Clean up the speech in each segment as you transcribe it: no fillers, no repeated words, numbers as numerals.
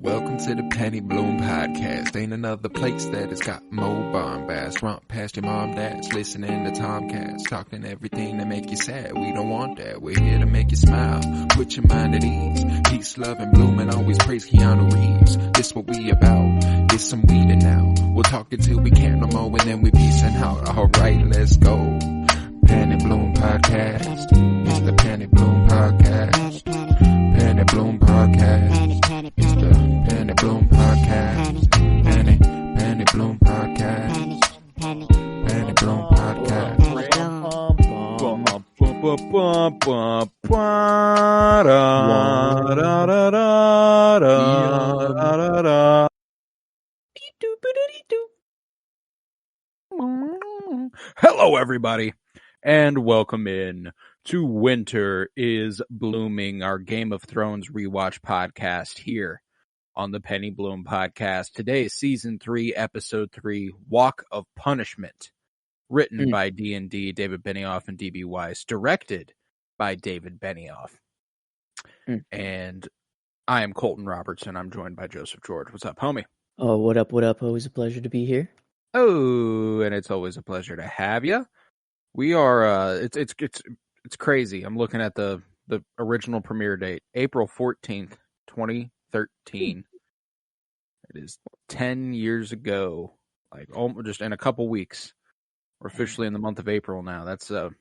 Welcome to the Penny Bloom Podcast. Ain't another place that has got more bombast. Romp past your mom, dad's listening to Tomcats. Talking everything that make you sad. We don't want that. We're here to make you smile. Put your mind at ease. Peace, love, and bloom, and always praise Keanu Reeves. This what we about. This some weeding now. We'll talk until we can't no more, and then we peacing out. Alright, let's go. Penny Bloom Podcast. It's the Penny Bloom Podcast. Penny Bloom Podcast. It's the Penny Bloom Podcast. Penny Bloom Podcast. Penny Bloom Podcast. Hello, everybody, and welcome in to Winter is Blooming, our Game of Thrones rewatch podcast here on the Penny Bloom Podcast. Today is Season 3, Episode 3, Walk of Punishment, written by D&D, David Benioff and D.B. Weiss, directed by David Benioff. And I am Colton Robertson. I'm joined by Joseph George. What's up, homie? Oh, what up, what up? Always a pleasure to be here. Oh, and it's always a pleasure to have you. We are, it's crazy. I'm looking at the original premiere date, April 14th, 2013. It is 10 years ago, like almost just in a couple weeks. We're officially in the month of April now. That's and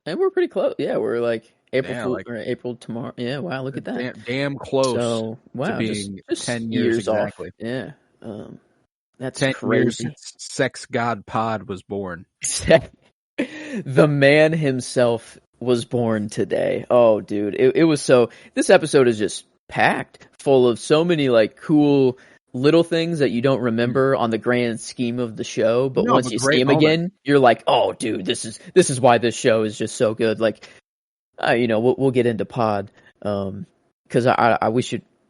we're pretty close. Yeah, we're like April yeah, Fool, or April tomorrow. Yeah, wow, look at that. Damn close so, wow, to being just 10 years exactly. Off. Yeah. That's 10 crazy. years since Sex God Pod was born. The man himself was born today. Oh, dude. It was so... This episode is just packed full of so many like cool little things that you don't remember on the grand scheme of the show. But once you see him again, you're like, oh, dude, this is why this show is just so good. Like, we'll get into Pod. Because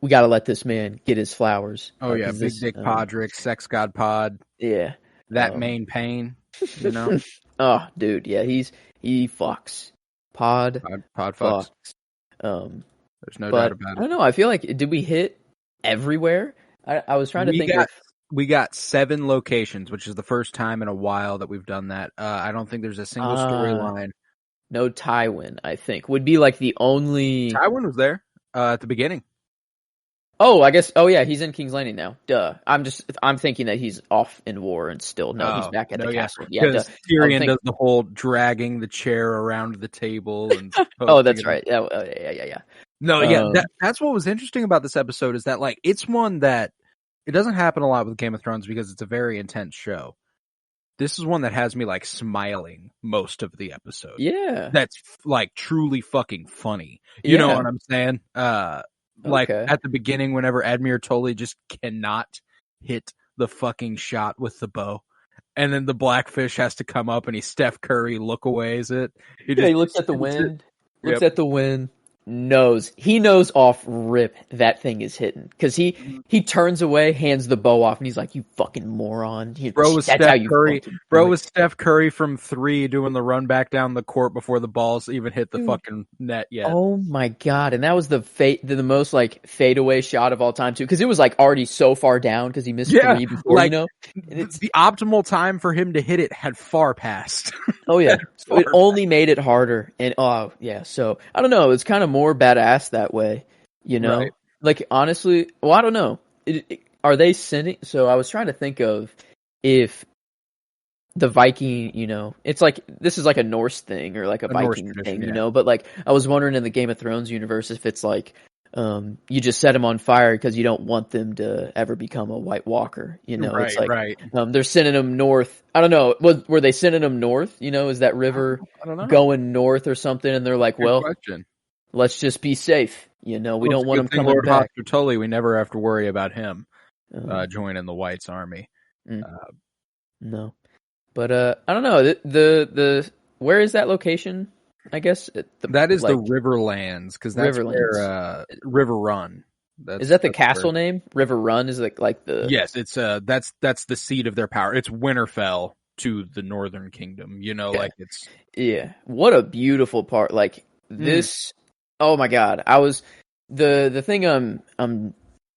we got to let this man get his flowers. Oh, yeah. Big Dick Podrick, Sex God Pod. Yeah. That main pain, you know? Oh, dude. Yeah, he fucks. Pod fucks. There's no doubt about it. I don't know. I feel like, did we hit everywhere? I was trying to think we got 7 locations, which is the first time in a while that we've done that. I don't think there's a single storyline. No, Tywin, I think, would be like the only... Tywin was there at the beginning. Oh, I guess. Oh, yeah, he's in King's Landing now. Duh. I'm thinking that he's off in war and still. No, he's back at the castle. Yeah, because Tyrion does the whole dragging the chair around the table. And oh, that's right. Yeah. No, yeah, that's what was interesting about this episode is that like it's one that it doesn't happen a lot with Game of Thrones because it's a very intense show. This is one that has me like smiling most of the episode. Yeah, that's like truly fucking funny. You know what I'm saying? Like at the beginning, whenever Admir Tully just cannot hit the fucking shot with the bow, and then the Blackfish has to come up and he Steph Curry lookaways it. He looks at the wind. Looks at the wind. He knows off rip that thing is hitting because he turns away, hands the bow off, and he's like, "You fucking moron!" Bro was Steph Curry from 3 doing the run back down the court before the balls even hit the fucking net yet. Oh my god! And that was the most like fadeaway shot of all time too, because it was like already so far down because he missed 3 before. Like, and it's the optimal time for him to hit it had far passed. Oh yeah, so it only made it harder, and so I don't know. It's kind of more badass that way, right. Like honestly, well, I don't know. Are they sending? So I was trying to think of if the Viking, it's like this is like a Norse thing or like a Viking thing, But like I was wondering in the Game of Thrones universe if it's like you just set them on fire because you don't want them to ever become a White Walker. Right, it's like right. They're sending them north. I don't know. Were they sending them north? Is that river going north or something? And they're like, good question. Let's just be safe. We don't want him coming Lord back. Hoster Tully, we never have to worry about him joining the White's army. No, but I don't know. The where is that location? I guess that is the Riverlands because that's where River Run. Is that the castle name? River Run is like the yes. It's that's the seat of their power. It's Winterfell to the Northern Kingdom. Like it's What a beautiful part. Like this. Oh my god! I was the thing I'm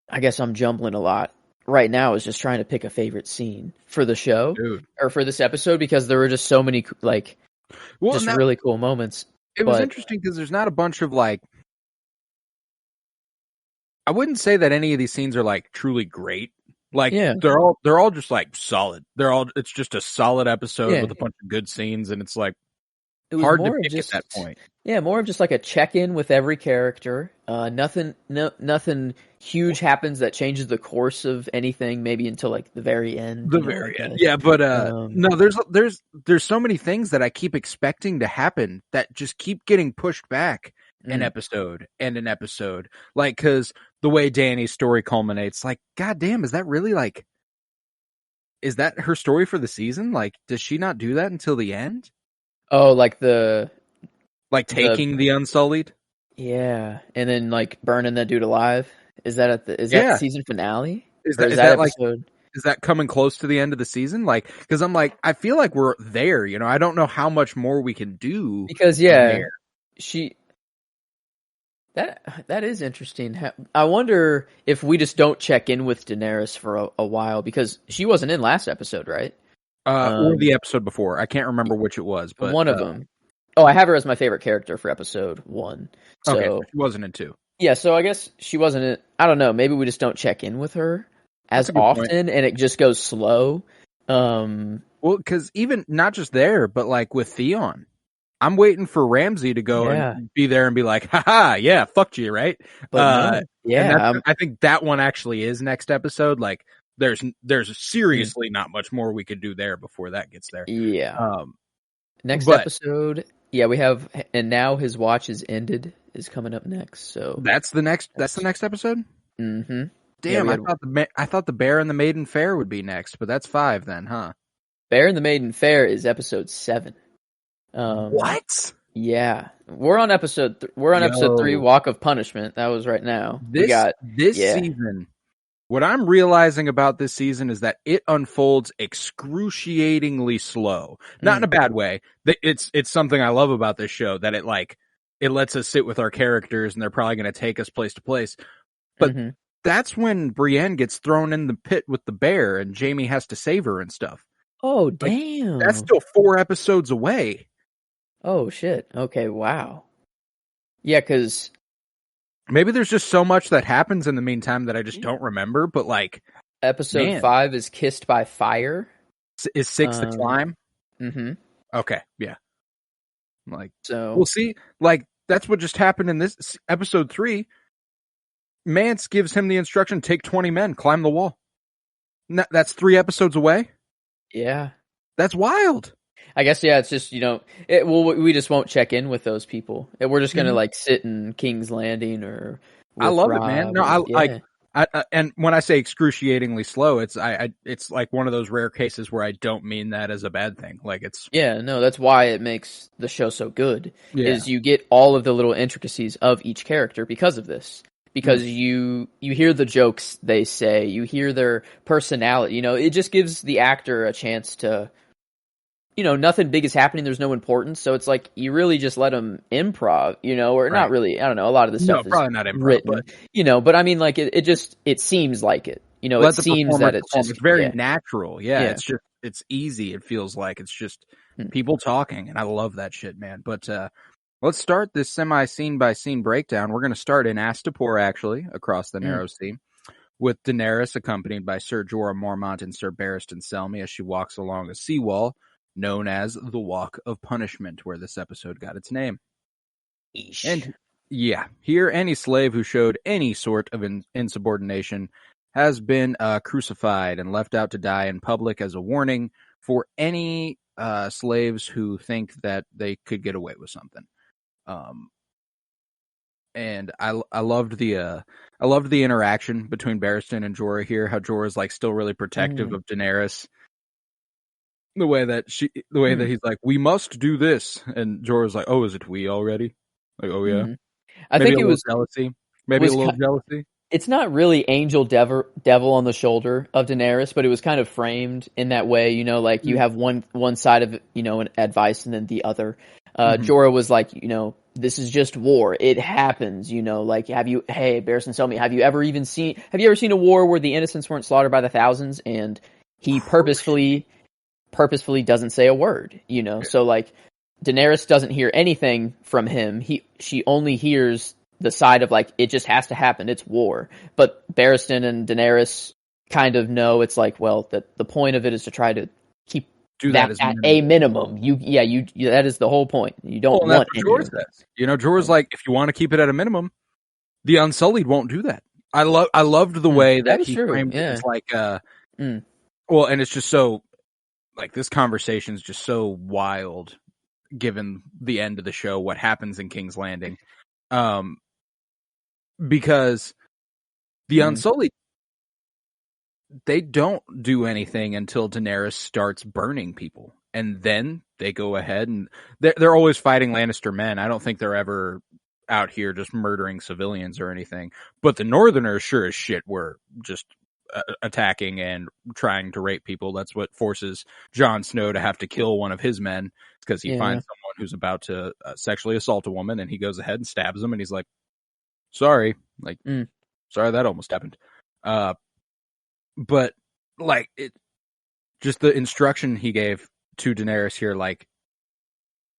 I guess I'm jumbling a lot right now, is just trying to pick a favorite scene for the show or for this episode, because there were just so many really cool moments. It was interesting because there's not a bunch of I wouldn't say that any of these scenes are truly great. They're all just solid. It's just a solid episode with a bunch of good scenes, and it's it was hard more to pick at that point. Yeah, more of just a check-in with every character. Nothing huge happens that changes the course of anything, maybe until the very end. The very end. Yeah, but no, there's so many things that I keep expecting to happen that just keep getting pushed back an episode and an episode. Because the way Dani's story culminates, goddamn, is that really is that her story for the season? Does she not do that until the end? Oh, taking the Unsullied? Yeah, and then burning that dude alive. Is that that the season finale? Is that episode? Is that coming close to the end of the season? Because I'm I feel like we're there. I don't know how much more we can do. Because that is interesting. I wonder if we just don't check in with Daenerys for a while, because she wasn't in last episode, right? Or the episode before. I can't remember which it was, but one of them. Oh, I have her as my favorite character for episode 1. So okay, she wasn't in 2. Yeah, so I guess she wasn't in. I don't know. Maybe we just don't check in with her as often, and it just goes slow. Well, because even not just there, but with Theon, I'm waiting for Ramsay to go and be there and be like, haha, yeah, fucked you, right? But I think that one actually is next episode. There's seriously not much more we could do there before that gets there. Yeah. Next episode, we have, and now his watch is ended, is coming up next. So that's the next episode. Mm-hmm. Damn, I thought the Bear and the Maiden Fair would be next, but that's 5 then, huh? Bear and the Maiden Fair is episode 7. What? Yeah, we're on episode 3, Walk of Punishment. That was right now. This season. What I'm realizing about this season is that it unfolds excruciatingly slow. Not in a bad way. It's something I love about this show, that it lets us sit with our characters, and they're probably going to take us place to place. But that's when Brienne gets thrown in the pit with the bear, and Jaime has to save her and stuff. Oh, damn. That's still 4 episodes away. Oh, shit. Okay, wow. Yeah, because maybe there's just so much that happens in the meantime that I just don't remember, but episode 5 is Kissed by Fire. Is 6 the climb? Mm-hmm. Okay, yeah. So we'll see. That's what just happened in this episode 3. Mance gives him the instruction, take 20 men, climb the wall. That's 3 episodes away? Yeah. That's wild. I guess, it's just, we just won't check in with those people. We're just going to sit in King's Landing or I love Rob, it, man. No, I and when I say excruciatingly slow, it's one of those rare cases where I don't mean that as a bad thing. That's why it makes the show so good. Is you get all of the little intricacies of each character because of this. Because you hear the jokes they say, you hear their personality. It just gives the actor a chance to, nothing big is happening. There's no importance. So it's you really just let them improv, or not really. I don't know. A lot of this stuff is probably not improv, written, but I mean, it seems like it, it seems that it's just very natural. Yeah. It's easy. It feels like it's just people talking, and I love that shit, man. But, let's start this semi-scene by scene breakdown. We're going to start in Astapor, actually, across the Narrow Sea, with Daenerys accompanied by Ser Jorah Mormont and Ser Barristan Selmy as she walks along a seawall known as the Walk of Punishment, where this episode got its name. Eesh. And here any slave who showed any sort of insubordination has been crucified and left out to die in public as a warning for any slaves who think that they could get away with something. And I loved the interaction between Barristan and Jorah here. How Jorah's still really protective of Daenerys. The way that he's we must do this, and Jorah's oh, is it we already? Oh yeah. I think it was jealousy. Maybe a little jealousy. It's not really angel devil on the shoulder of Daenerys, but it was kind of framed in that way. You have one side of an advice and then the other. Jorah was this is just war. It happens, like, hey, Barristan, tell me, have you ever seen a war where the innocents weren't slaughtered by the thousands? And he purposefully doesn't say a word, So like Daenerys doesn't hear anything from him. She only hears the side of like, it just has to happen. It's war. But Barristan and Daenerys kind of know it's like, well, the point of it is to try to keep that at a minimum. You that is the whole point. You don't want any. Jorah's like, if you want to keep it at a minimum, the Unsullied won't do that. I loved the way that he framed it. It's like, well, and it's just so, like, this conversation is just so wild, given the end of the show, what happens in King's Landing, because the Unsullied, they don't do anything until Daenerys starts burning people, and then they go ahead and they're always fighting Lannister men. I don't think they're ever out here just murdering civilians or anything. But the Northerners, sure as shit, were just attacking and trying to rape people. That's what forces Jon Snow to have to kill one of his men, because he finds someone who's about to sexually assault a woman, and he goes ahead and stabs him, and he's like, sorry, that almost happened. But like, just the instruction he gave to Daenerys here, like,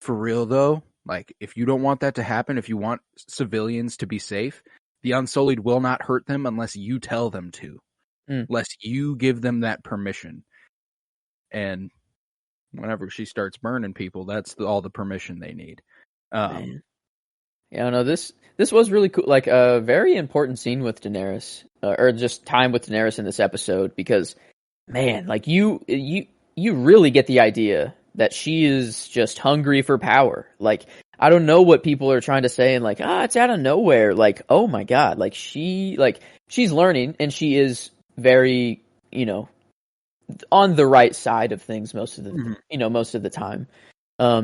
for real though, like, if you don't want that to happen, if you want civilians to be safe, the Unsullied will not hurt them unless you tell them to, unless you give them that permission. And whenever she starts burning people, that's all the permission they need. Yeah, no, this was really cool. Like, a very important scene with Daenerys, or just time with Daenerys in this episode, because, man, like, you really get the idea that she is just hungry for power. Like, I don't know what people are trying to say, and like, it's out of nowhere. Like, oh my god, like she's learning, and she is very, on the right side of things most of the time.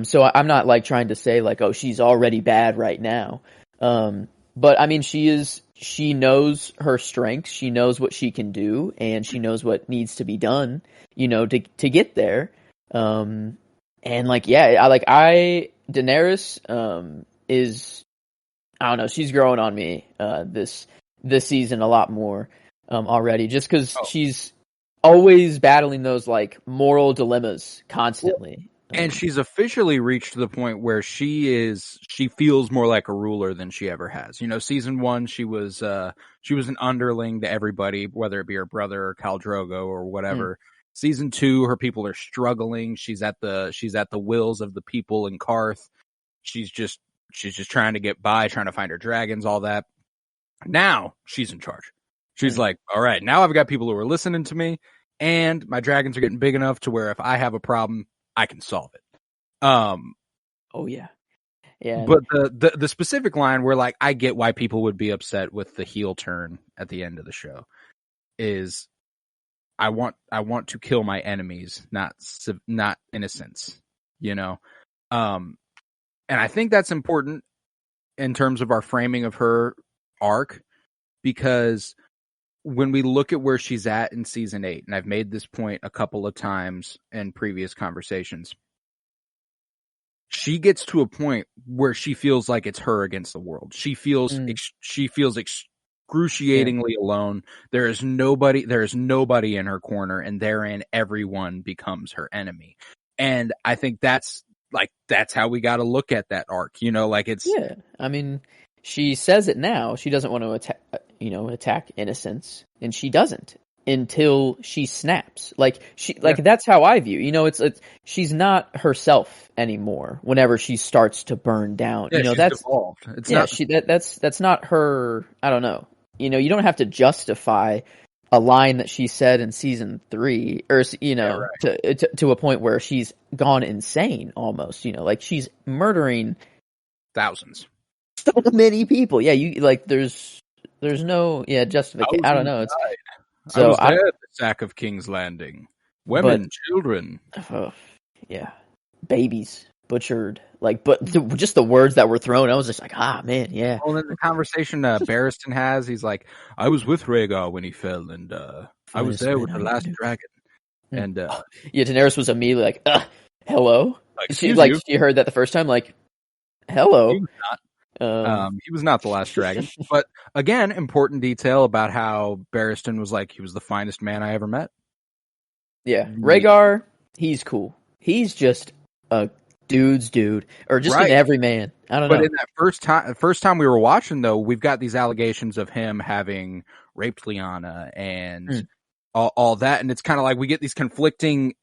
So I'm not like trying to say like, oh, she's already bad right now. But I mean, she knows her strengths. She knows what she can do, and she knows what needs to be done, to get there. And like, Daenerys, is, I don't know, she's growing on me, this season a lot more, already, just cause she's always battling those like moral dilemmas constantly. And she's officially reached the point where she feels more like a ruler than she ever has. Season 1, she was an underling to everybody, whether it be her brother or Khal Drogo or whatever. Season 2, her people are struggling. She's at the wills of the people in Karth. She's just trying to get by, trying to find her dragons, all that. Now she's in charge. She's like, all right, now I've got people who are listening to me, and my dragons are getting big enough to where if I have a problem, I can solve it. Oh yeah. But the specific line where, like, I get why people would be upset with the heel turn at the end of the show is, I want to kill my enemies, not innocents. And I think that's important in terms of our framing of her arc, because when we look at where she's at in season 8, and I've made this point a couple of times in previous conversations, she gets to a point where she feels like it's her against the world. She feels excruciatingly alone. There is nobody in her corner, and therein everyone becomes her enemy. And I think that's how we got to look at that arc. Like, it's, yeah. I mean, she says it now. She doesn't want to attack innocents, and she doesn't until she snaps. Like, that's how I view. It's she's not herself anymore whenever she starts to burn down. That's evolved. That's not her. I don't know. You don't have to justify a line that she said in season 3, or to a point where she's gone insane almost. Like, she's murdering thousands. So many people. Yeah, there's no justification. I don't know. I was there at the sack of King's Landing. Women, children. Babies butchered. Just the words that were thrown, I was just like, man, yeah. Well, in the conversation Barristan has, he's like, I was with Rhaegar when he fell, and I was there with the last dragon. And Daenerys was immediately like, hello. She heard that the first time, like, Hello. He was he was not the last dragon. But again, important detail about how Barristan was like, he was the finest man I ever met. Yeah, Rhaegar, he's cool. He's just a dude's dude, or just an everyman. I don't know. But in that first time we were watching, though, we've got these allegations of him having raped Lyanna and all that, and it's kind of like we get these conflicting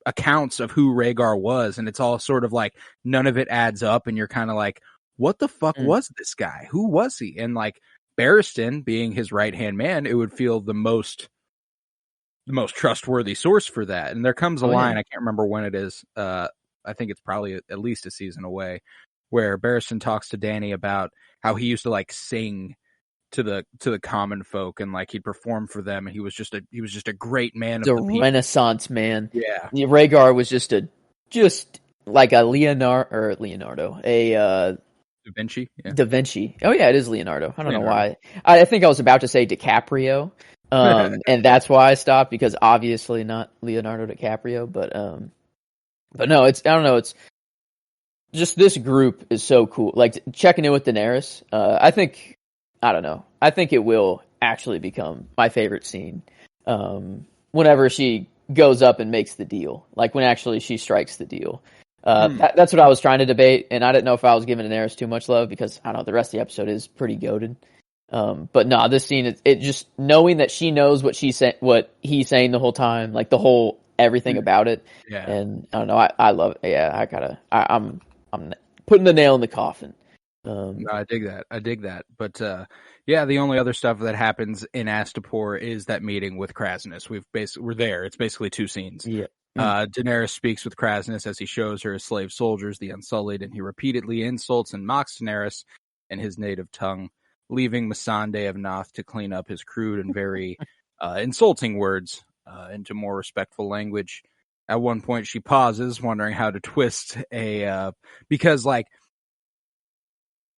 accounts of who Rhaegar was, and it's all sort of like none of it adds up, and you're kind of like, what the fuck was this guy? Who was he? And like Barristan being his right hand man, it would feel the most trustworthy source for that. And there comes a line, I can't remember when it is. I think it's probably at least a season away, where Barristan talks to Dany about how he used to like sing to the common folk, and like he'd perform for them, and he was just a great man of the people. Renaissance man. Yeah. Rhaegar was just like a Leonardo, a Da Vinci. Yeah. Da Vinci. Oh yeah, it is Leonardo. I don't know why. I think I was about to say DiCaprio. And that's why I stopped, because obviously not Leonardo DiCaprio, but no, I don't know, it's just, this group is so cool. Like checking in with Daenerys, I think it will actually become my favorite scene. Whenever she goes up and makes the deal, like when actually she strikes the deal. That's what I was trying to debate, and I didn't know if I was giving Daenerys too much love, because I don't know, the rest of the episode is pretty goated. But no, this scene, it just knowing that she knows what what he's saying the whole time, like the whole everything about it. Yeah. And I don't know, I love it. Yeah, I'm putting the nail in the coffin. No, I dig that. But yeah, the only other stuff that happens in Astapor is that meeting with Kraznys. We're there. It's basically two scenes. Yeah. Daenerys speaks with Kraznys as he shows her his slave soldiers, the Unsullied, and he repeatedly insults and mocks Daenerys in his native tongue, leaving Missandei of Noth to clean up his crude and very insulting words into more respectful language. At one point, she pauses, wondering how to twist because like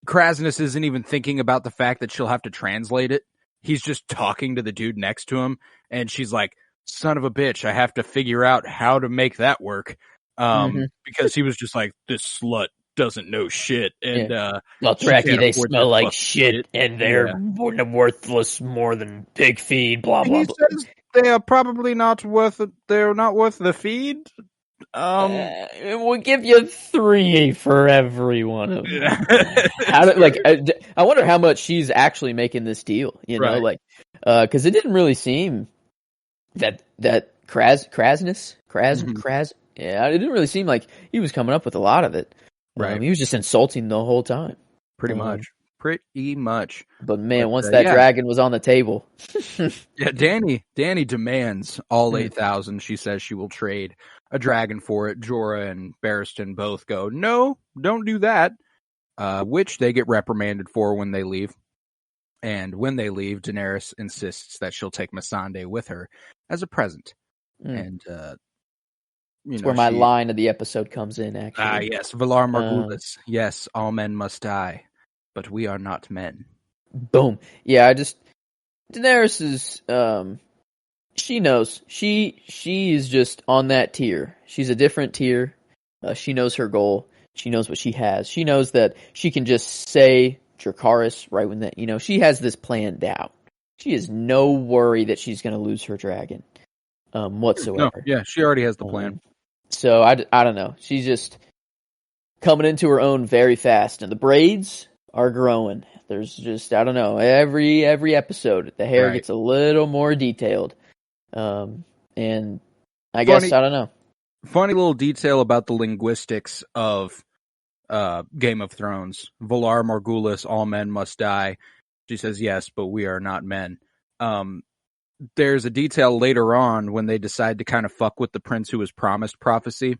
Kraznys isn't even thinking about the fact that she'll have to translate it. He's just talking to the dude next to him, and she's like, son of a bitch, I have to figure out how to make that work. Because he was just like, this slut doesn't know shit. And Dothraki, they smell like shit, and they're worthless more than pig feed, blah, blah, blah. He says they are probably not worth it. They're not worth the feed. We'll give you 3 for every one of them. I wonder how much she's actually making this deal, you know, like, because it didn't really seem that Kraznys, it didn't really seem like he was coming up with a lot of it. Right. He was just insulting the whole time. Pretty much. But man, once that dragon was on the table. Yeah, Dany demands all 8,000. She says she will trade a dragon for it. Jorah and Barristan both go, no, don't do that. Which they get reprimanded for when they leave. And when they leave, Daenerys insists that she'll take Missandei with her as a present. And that's where my line of the episode comes in, actually. Yes, Valar Morghulis. Yes, all men must die, but we are not men. Boom. Yeah, Daenerys is, she knows. She is just on that tier. She's a different tier. She knows her goal. She knows what she has. She knows that she can just say Dracarys right when that, she has this planned out. She has no worry that she's going to lose her dragon whatsoever. No, yeah, she already has the plan. So I don't know. She's just coming into her own very fast, and the braids are growing. There's just, I don't know, every episode the hair gets a little more detailed. And I guess, I don't know. Funny little detail about the linguistics of Game of Thrones. Valar Morghulis, all men must die. She says, yes, but we are not men. There's a detail later on when they decide to kind of fuck with the prince who was promised prophecy,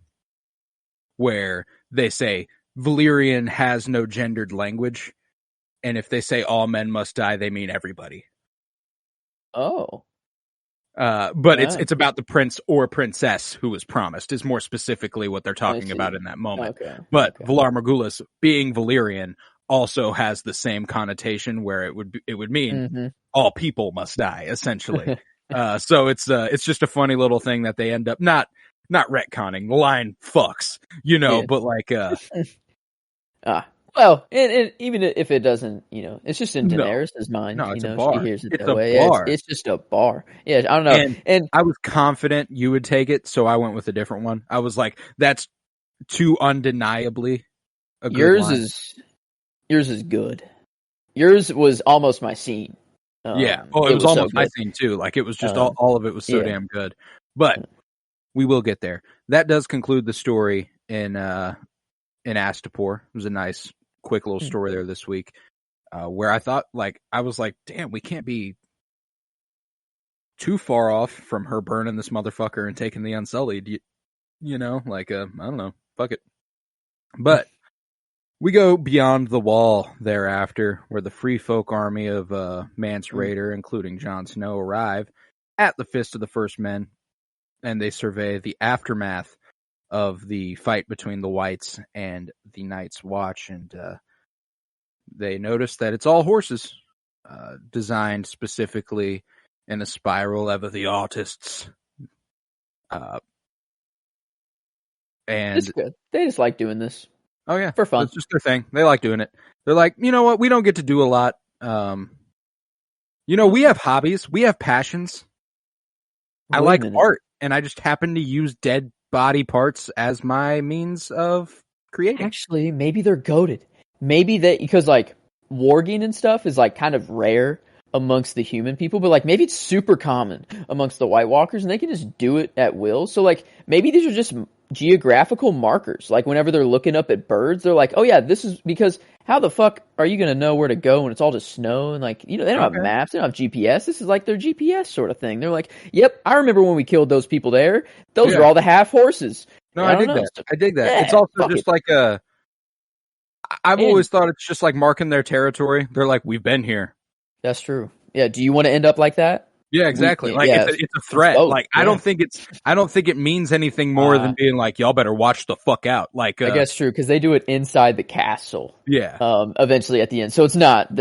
where they say Valyrian has no gendered language, and if they say all men must die, they mean everybody. Oh. But it's about the prince or princess who was promised is more specifically what they're talking about in that moment. But Valar Morghulis, being Valyrian, also has the same connotation where it would mean all people must die, essentially. So it's just a funny little thing that they end up not retconning. The line fucks, but like Well, and even if it doesn't, it's just in No. Daenerys' mind. No, it's a She bar. hears it It's that a way. bar. Yeah, it's just a bar. Yeah, I don't know. And I was confident you would take it, so I went with a different one. I was like, that's too undeniably a good line. Yours is good. Yours was almost my scene. Yeah. Oh, it was almost so my good. scene too. Like it was just all of it was so damn good. But we will get there. That does conclude the story in Astapor. It was a nice, quick little story there this week, where I thought, I was like, damn, we can't be too far off from her burning this motherfucker and taking the Unsullied. I don't know, fuck it. But we go beyond the wall thereafter, where the free folk army of Mance Rayder, including Jon Snow, arrive at the Fist of the First Men, and they survey the aftermath of the fight between the Whites and the Night's Watch, and they notice that it's all horses, designed specifically in a spiral of the artists. And it's good. They just like doing this. Oh yeah, for fun. It's just their thing. They like doing it. They're like, you know what? We don't get to do a lot. We have hobbies. We have passions. I like art, and I just happen to use dead body parts as my means of creating. Actually, maybe they're goated. Maybe because warging and stuff is kind of rare amongst the human people, but maybe it's super common amongst the White Walkers, and they can just do it at will. So maybe these are just geographical markers. Whenever they're looking up at birds, they're like, oh yeah, this is because how the fuck are you gonna know where to go when it's all just snow and they don't have maps, they don't have GPS. This is their GPS sort of thing. They're like, yep, I remember when we killed those people there. Those are all the half horses. No, I dig that. I dig that. Yeah, it's also just I've always thought it's just marking their territory. They're like, we've been here. That's true. Yeah. Do you want to end up like that? Yeah, exactly. It's a threat. I don't think it means anything more than being like, y'all better watch the fuck out. I guess true, because they do it inside the castle. Yeah. Eventually at the end, so it's not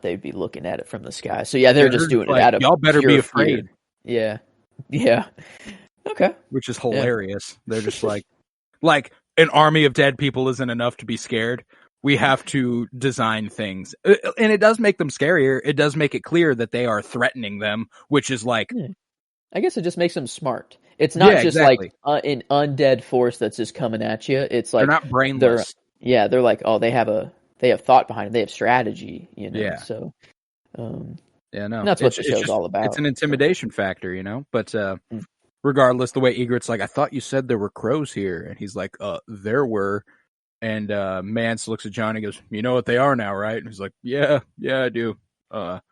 they'd be looking at it from the sky. So yeah, they're just doing it out of y'all better be afraid. Fear. Yeah. Okay. Which is hilarious. Yeah. They're just like an army of dead people isn't enough to be scared. We have to design things. And it does make them scarier. It does make it clear that they are threatening them, which is I guess it just makes them smart. It's not just an undead force that's just coming at you. It's they're not brainless. They're like, oh, they have thought behind it. They have strategy, Yeah. So, no. That's what the show's all about. It's an intimidation factor, But regardless, the way Egret's like, I thought you said there were crows here. And he's like, there were. And Mance looks at Jon and goes, you know what they are now, right? And he's like, yeah, I do. And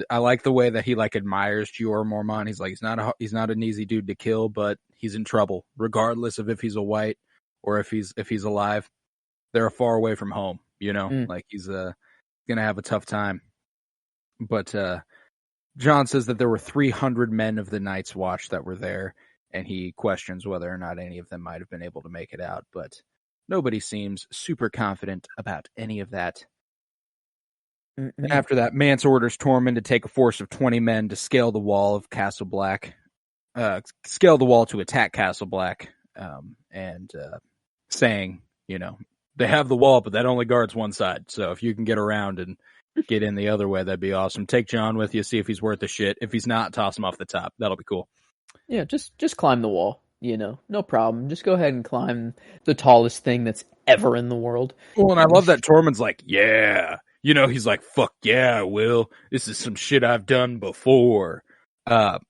I like the way that he admires Jorah Mormont. He's like, he's not an easy dude to kill, but he's in trouble, regardless of if he's a white or if he's alive. They're far away from home, he's gonna have a tough time. But Jon says that there were 300 men of the Night's Watch that were there, and he questions whether or not any of them might have been able to make it out, but nobody seems super confident about any of that. After that, Mance orders Tormund to take a force of 20 men to scale the wall of Castle Black, scale the wall to attack Castle Black, and saying, they have the wall, but that only guards one side. So if you can get around and get in the other way, that'd be awesome. Take Jon with you, see if he's worth the shit. If he's not, toss him off the top. That'll be cool. Yeah, just climb the wall. No problem. Just go ahead and climb the tallest thing that's ever in the world. Well, and I love that Tormund's like, yeah. He's like, fuck yeah, I will. This is some shit I've done before. But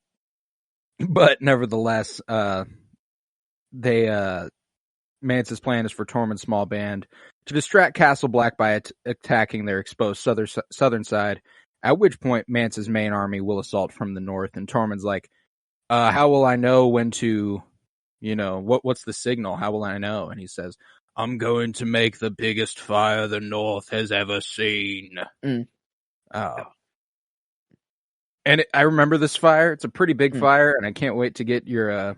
nevertheless, Mance's plan is for Tormund's small band to distract Castle Black by attacking their exposed southern side, at which point Mance's main army will assault from the north, and Tormund's like, how will I know when to... what's the signal? How will I know? And he says, I'm going to make the biggest fire the North has ever seen. And I remember this fire. It's a pretty big fire, and I can't wait to get your...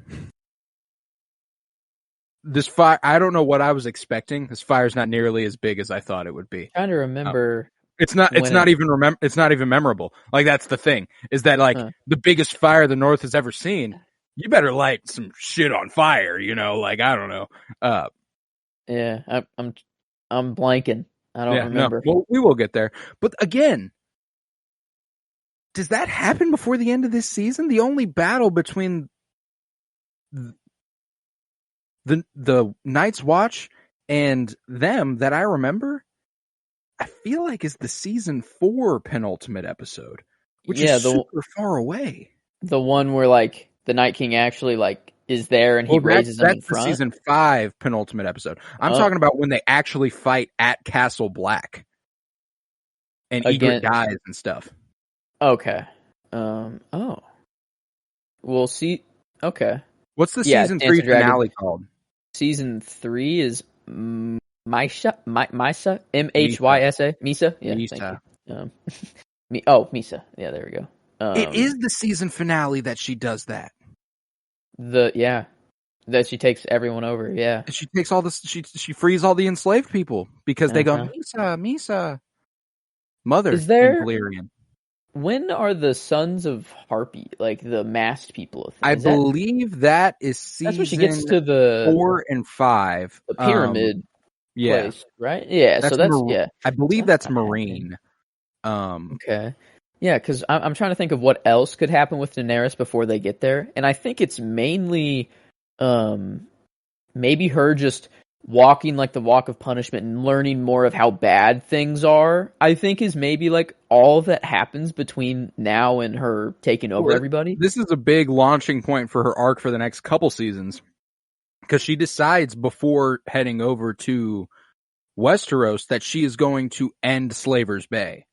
This fire, I don't know what I was expecting. This fire's not nearly as big as I thought it would be. Trying to remember... It's not even memorable. That's the thing, is that the biggest fire the North has ever seen. You better light some shit on fire, I don't know. Yeah, I'm I'm blanking. I don't remember. No, well, we will get there. But again, does that happen before the end of this season? The only battle between the Night's Watch and them that I remember, I feel like is the season 4 penultimate episode, which is super far away. The one where like the Night King actually like is there and he raises them in front. That's the season 5 penultimate episode. I'm talking about when they actually fight at Castle Black and Egret dies and stuff. Okay. We'll see. Okay. What's the season 3 finale called? Season 3 is Mysa, Mysa, M-H-Y-S-A, Misa. Yeah, Misa. Misa. Yeah, there we go. It is the season finale that she does that. That she takes everyone over. Yeah, and she takes all this. She frees all the enslaved people because they go Misa. Mother is there? In Valyrian. When are the Sons of Harpy, like the masked people? I believe that is season. That's when she gets to the 4 and 5. The pyramid place, right? Yeah. I believe that's Marine. Okay. Yeah, because I'm trying to think of what else could happen with Daenerys before they get there, and I think it's mainly, maybe her just walking like the walk of punishment and learning more of how bad things are. I think is maybe like all that happens between now and her taking over everybody. This is a big launching point for her arc for the next couple seasons, because she decides before heading over to Westeros that she is going to end Slaver's Bay.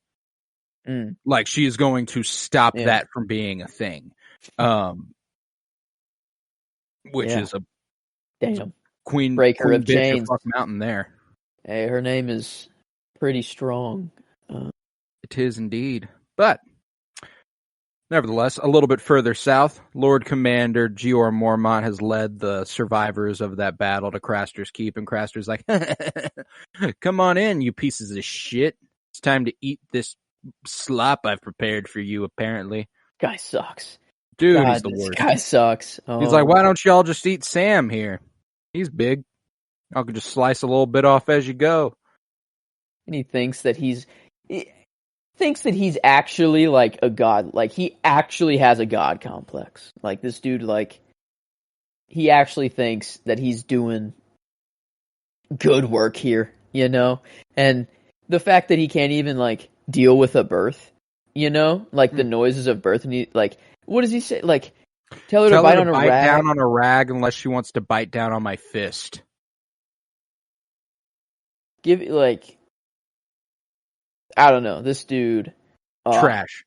Like she is going to stop that from being a thing, which is a queen breaker of chains. Fuck mountain there. Hey, her name is pretty strong. It is indeed, but nevertheless, a little bit further south, Lord Commander Jeor Mormont has led the survivors of that battle to Craster's Keep, and Craster's like, "Come on in, you pieces of shit! It's time to eat this slop I've prepared for you." Apparently, guy sucks, dude. God, he's the worst. Guy sucks. He's like, "Why don't y'all just eat Sam here? He's big. Y'all can just slice a little bit off as you go." And he thinks that he's actually like a god. Like he actually has a god complex. Like this dude, like he actually thinks that he's doing good work here, you know? And the fact that he can't even like deal with a birth, you know, like the noises of birth, and he like, what does he say? Like, tell her to bite down on a rag unless she wants to bite down on my fist. Give like, I don't know, this dude, trash.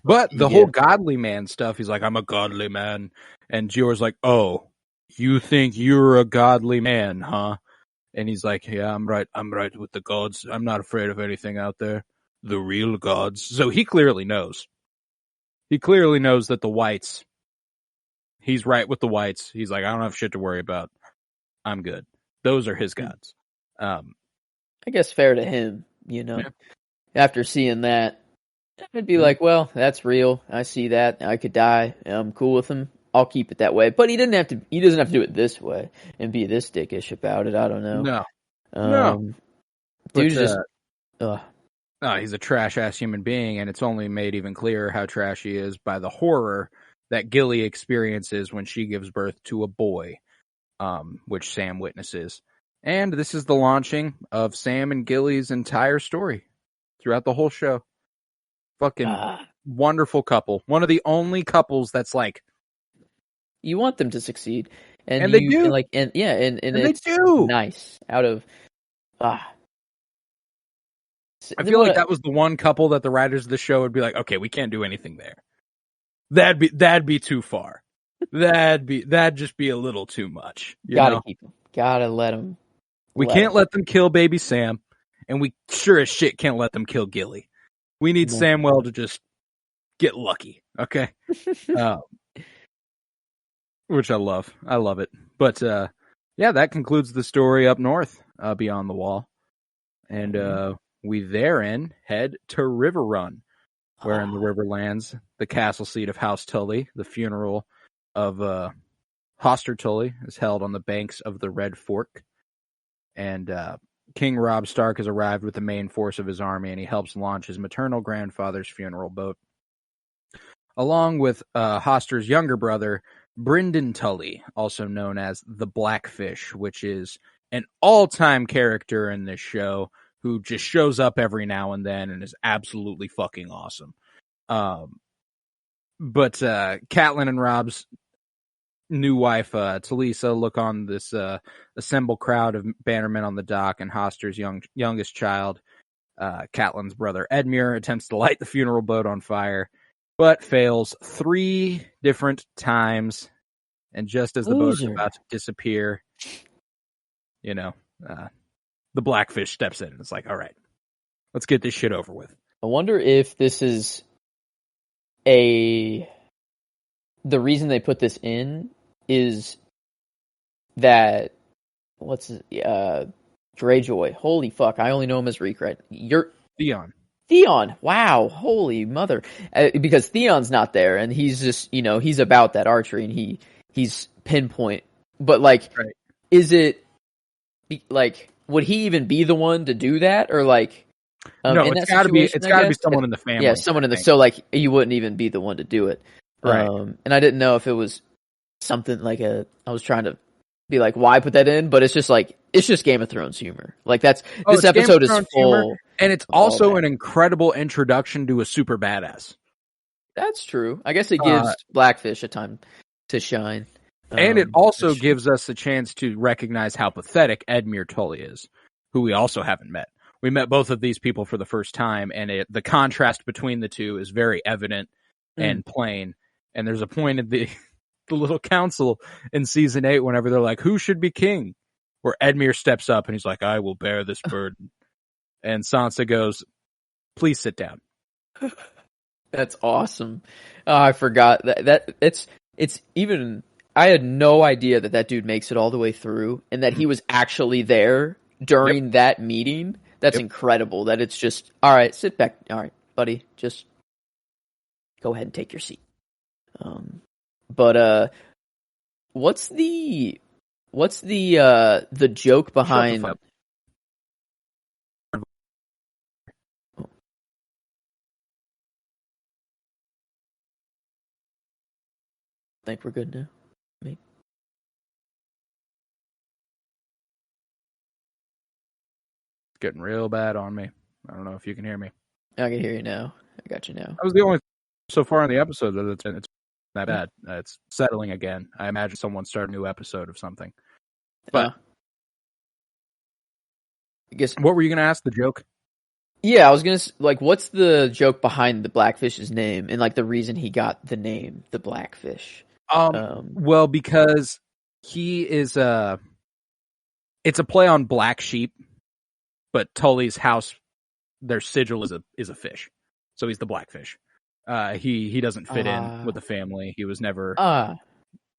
But the whole godly man stuff, he's like, "I'm a godly man," and Jeor's like, "Oh, you think you're a godly man, huh?" And he's like, "Yeah, I'm right with the gods. I'm not afraid of anything out there. The real gods." So he clearly knows. He clearly knows that the whites, he's right with the whites. He's like, "I don't have shit to worry about. I'm good." Those are his gods. I guess fair to him, you know. Yeah. After seeing that, I'd be like, well, that's real. I see that. I could die. I'm cool with him. I'll keep it that way. But he doesn't have to do it this way and be this dickish about it. I don't know. No. Dude's just he's a trash ass human being, and it's only made even clearer how trash he is by the horror that Gilly experiences when she gives birth to a boy, which Sam witnesses. And this is the launching of Sam and Gilly's entire story throughout the whole show. Fucking wonderful couple. One of the only couples that's like, you want them to succeed, and they do. And they do. Nice. Out of I feel like that was the one couple that the writers of the show would be like, okay, we can't do anything there. That'd be too far. That'd just be a little too much. Keep them. Gotta let them. We can't let them kill baby Sam, and we sure as shit can't let them kill Gilly. We need Samwell to just get lucky, okay? Which I love. I love it. But, that concludes the story up north, beyond the wall. And we therein head to River Run, where in the Riverlands, the castle seat of House Tully, the funeral of Hoster Tully is held on the banks of the Red Fork. And King Robb Stark has arrived with the main force of his army, and he helps launch his maternal grandfather's funeral boat, along with Hoster's younger brother, Brynden Tully, also known as the Blackfish, which is an all-time character in this show who just shows up every now and then and is absolutely fucking awesome. But Catelyn and Robb's new wife, Talisa, look on this assembled crowd of bannermen on the dock, and Hoster's youngest child, Catelyn's brother Edmure, attempts to light the funeral boat on fire, but fails 3 different times. And just as the boat is about to disappear, the Blackfish steps in and it's like, all right, let's get this shit over with. I wonder if this is the reason they put this in is that Greyjoy. Holy fuck, I only know him as Reek, right? Theon. Wow, holy mother. Because Theon's not there, and he's just, he's about that archery, and he's pinpoint. But right. Is it would he even be the one to do that, or no? It's got to be someone in the family. Yeah, someone in the he wouldn't even be the one to do it. Right. And I didn't know if it was something I was trying to be why put that in, but it's just Game of Thrones humor. This episode is full, humor, and it's also an incredible introduction to a super badass. That's true. I guess it gives Blackfish a time to shine. And it also gives us a chance to recognize how pathetic Edmure Tully is, who we also haven't met. We met both of these people for the first time, and the contrast between the two is very evident and plain. And there's a point in the little council in season 8 whenever they're like, who should be king? Where Edmure steps up and he's like, I will bear this burden. And Sansa goes, please sit down. That's awesome. Oh, I forgot that it's even... I had no idea that dude makes it all the way through and that he was actually there during that meeting. That's incredible that it's just, all right, sit back. All right, buddy, just go ahead and take your seat. But what's the joke behind... I think we're good now. Maybe. It's getting real bad on me. I don't know if you can hear me. I can hear you now. I got you now. That was the only so far in the episode that it's that bad. It's settling again. I imagine someone started a new episode of something. But I guess, what were you going to ask? The joke? Yeah, I was going to what's the joke behind the Blackfish's name and the reason he got the name the Blackfish? Well, because he is it's a play on black sheep, but Tully's house, their sigil is a fish, so he's the Blackfish. He doesn't fit in with the family. He was never.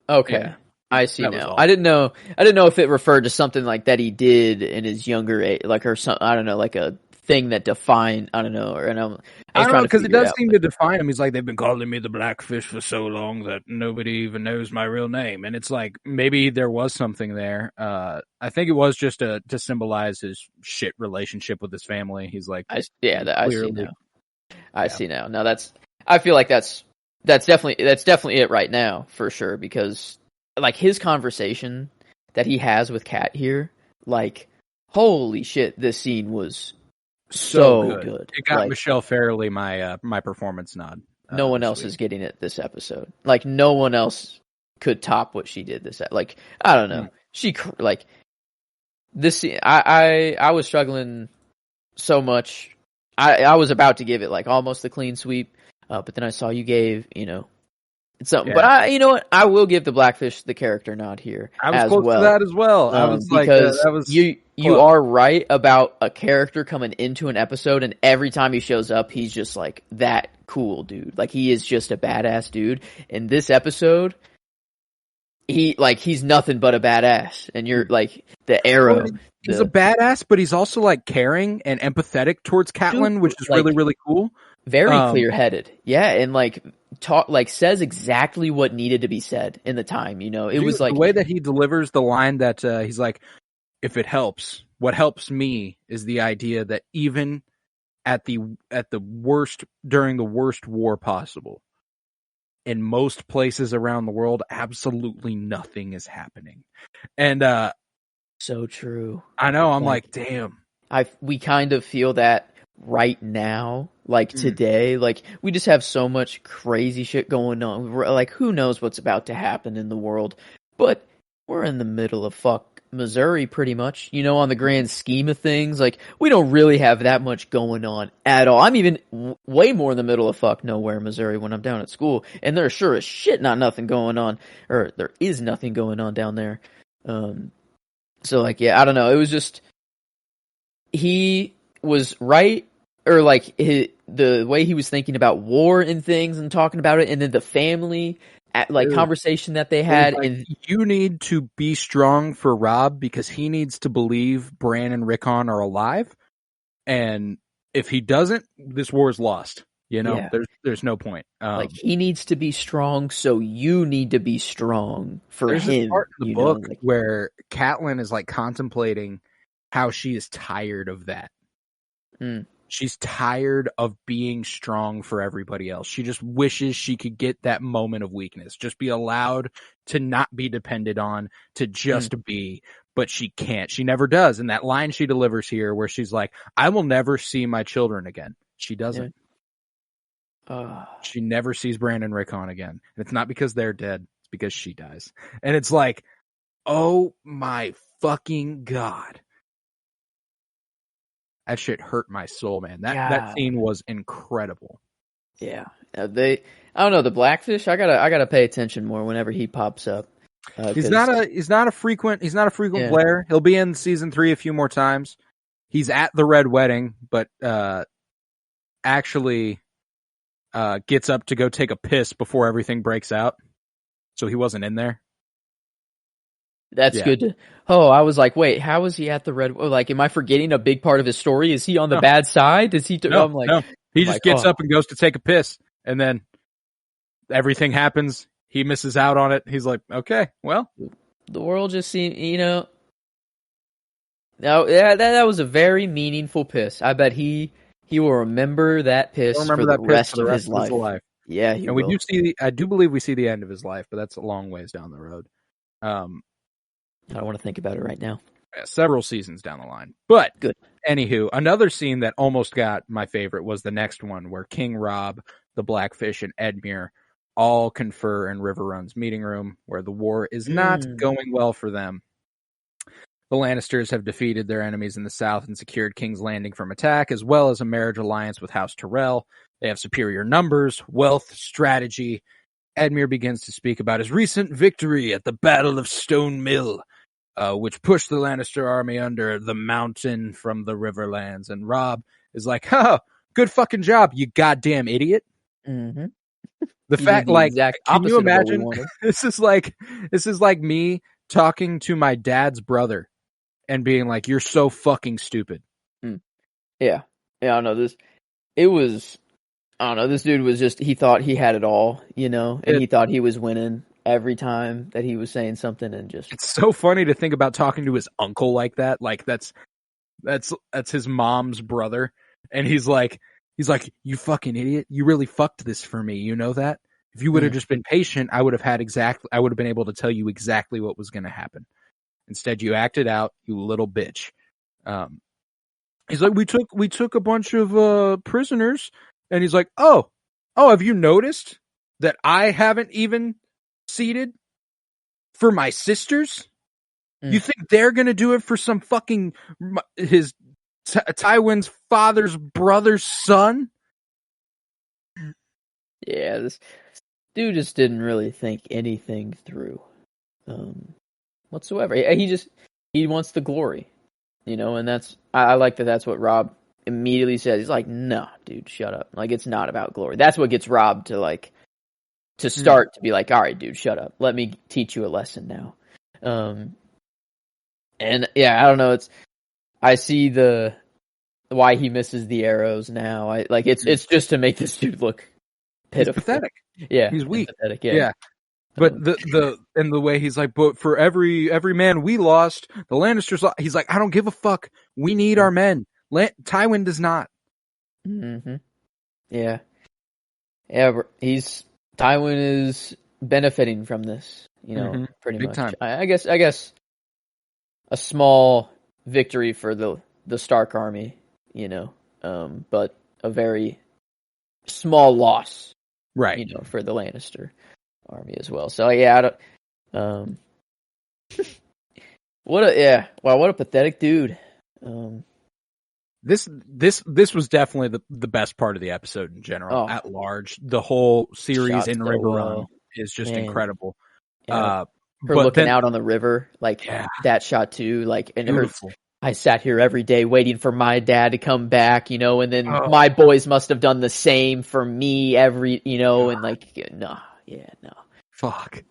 Okay, yeah, I see now. I didn't know if it referred to something that he did in his younger age, or some, I don't know, a thing that defined, I don't know, or I don't know, because it does seem to define him. He's like, they've been calling me the Blackfish for so long that nobody even knows my real name, and it's maybe there was something there. I think it was just to symbolize his shit relationship with his family. He's like, I see now. I see now. Now I feel like that's definitely it right now for sure, because his conversation that he has with Kat here, holy shit, this scene was so good. It got Michelle Fairley my performance nod. No one else is getting it this episode. No one else could top what she did this. I don't know. She this. I was struggling so much. I was about to give it almost a clean sweep, but then I saw you gave something. Yeah. But I will give the Blackfish the character nod here. I was close to that as well. I was because that was you are right about a character coming into an episode, and every time he shows up, he's just that cool dude. He is just a badass dude. In this episode, he's nothing but a badass, and you're the arrow. He's a badass, but he's also caring and empathetic towards Catelyn, which is really, really cool. Very clear-headed, yeah, and talk says exactly what needed to be said in the time. It was the way that he delivers the line that he's like, if it helps, what helps me is the idea that even at the worst, during the worst war possible, in most places around the world, absolutely nothing is happening. And so true. I know, I'm like, damn. We kind of feel that right now, like today, like we just have so much crazy shit going on. Like, who knows what's about to happen in the world? But we're in the middle of Missouri, pretty much, on the grand scheme of things. Like, we don't really have that much going on at all. I'm even way more in the middle of nowhere, Missouri, when I'm down at school, and there's sure as shit nothing going on, or there is nothing going on down there. So like, yeah, I don't know. It was just, he was right, or like the way he was thinking about war and things and talking about it, and then the family conversation that they had. Like, and you need to be strong for Rob because he needs to believe Bran and Rickon are alive, and if he doesn't, this war is lost. Yeah. There's no point. Like, he needs to be strong, so you need to be strong for there's him. There's part in the book where Catelyn is like contemplating how she is tired of that. She's tired of being strong for everybody else. She just wishes she could get that moment of weakness, just be allowed to not be depended on, to just be, but she can't. She never does. And that line she delivers here where she's like, I will never see my children again. She doesn't. She never sees Bran and Rickon again. And it's not because they're dead. It's because she dies. And it's like, oh my fucking God. That shit hurt my soul, man. That scene was incredible. Yeah. I don't know, the Blackfish, I gotta pay attention more whenever he pops up. He's not a frequent player. He'll be in season 3 a few more times. He's at the Red Wedding, but actually gets up to go take a piss before everything breaks out. So he wasn't in there. That's good. I was like, wait, how is he at the Red? Like, am I forgetting a big part of his story? Is he on the bad side? Is he? No. He just gets up and goes to take a piss, and then everything happens. He misses out on it. He's like, okay, well, the world just seemed, No, that was a very meaningful piss. I bet he will remember that piss for the rest of his life. Yeah, he will. I do believe we see the end of his life, but that's a long ways down the road. I don't want to think about it right now. Several seasons down the line. But, good. Anywho, another scene that almost got my favorite was the next one where King Robb, the Blackfish, and Edmure all confer in Riverrun's meeting room, where the war is not going well for them. The Lannisters have defeated their enemies in the south and secured King's Landing from attack, as well as a marriage alliance with House Tyrell. They have superior numbers, wealth, strategy. Edmure begins to speak about his recent victory at the Battle of Stone Mill, which pushed the Lannister army under the mountain from the Riverlands. And Robb is like, good fucking job, you goddamn idiot. Mm-hmm. The fact, like, can you imagine? This is like me talking to my dad's brother and being like, you're so fucking stupid. Yeah, I don't know. This dude was just, he thought he had it all, and he thought he was winning every time that he was saying something, and just... It's so funny to think about talking to his uncle like that. Like, that's his mom's brother. And he's like, you fucking idiot. You really fucked this for me. You know that? If you would have just been patient, I would have been able to tell you exactly what was going to happen. Instead, you acted out, you little bitch. He's like, we took a bunch of prisoners. And he's like, oh, have you noticed that I haven't even seated for my sisters? You think they're going to do it for some fucking Tywin's father's brother's son? Yeah, this dude just didn't really think anything through whatsoever. He wants the glory, and that's, I like that that's what Robb immediately says. He's like, no, dude, shut up. Like, it's not about glory. That's what gets Robb to start to be like, all right, dude, shut up. Let me teach you a lesson now. And yeah, I don't know. I see why he misses the arrows now. It's just to make this dude look pitiful. He's pathetic. Yeah. He's weak. Pathetic, yeah. But the way he's like, but for every man we lost, the Lannisters lost. He's like, I don't give a fuck. We need our men. Tywin does not. Mm-hmm. Yeah. Tywin is benefiting from this, pretty Big much. time. I guess a small victory for the Stark army, but a very small loss, right? For the Lannister army as well. So yeah, what a pathetic dude. This was definitely the best part of the episode in general. At large, the whole series in River Run is just incredible. Yeah, her looking out on the river, that shot too, and beautiful. I sat here every day waiting for my dad to come back, and then my boys must have done the same for me no. Fuck.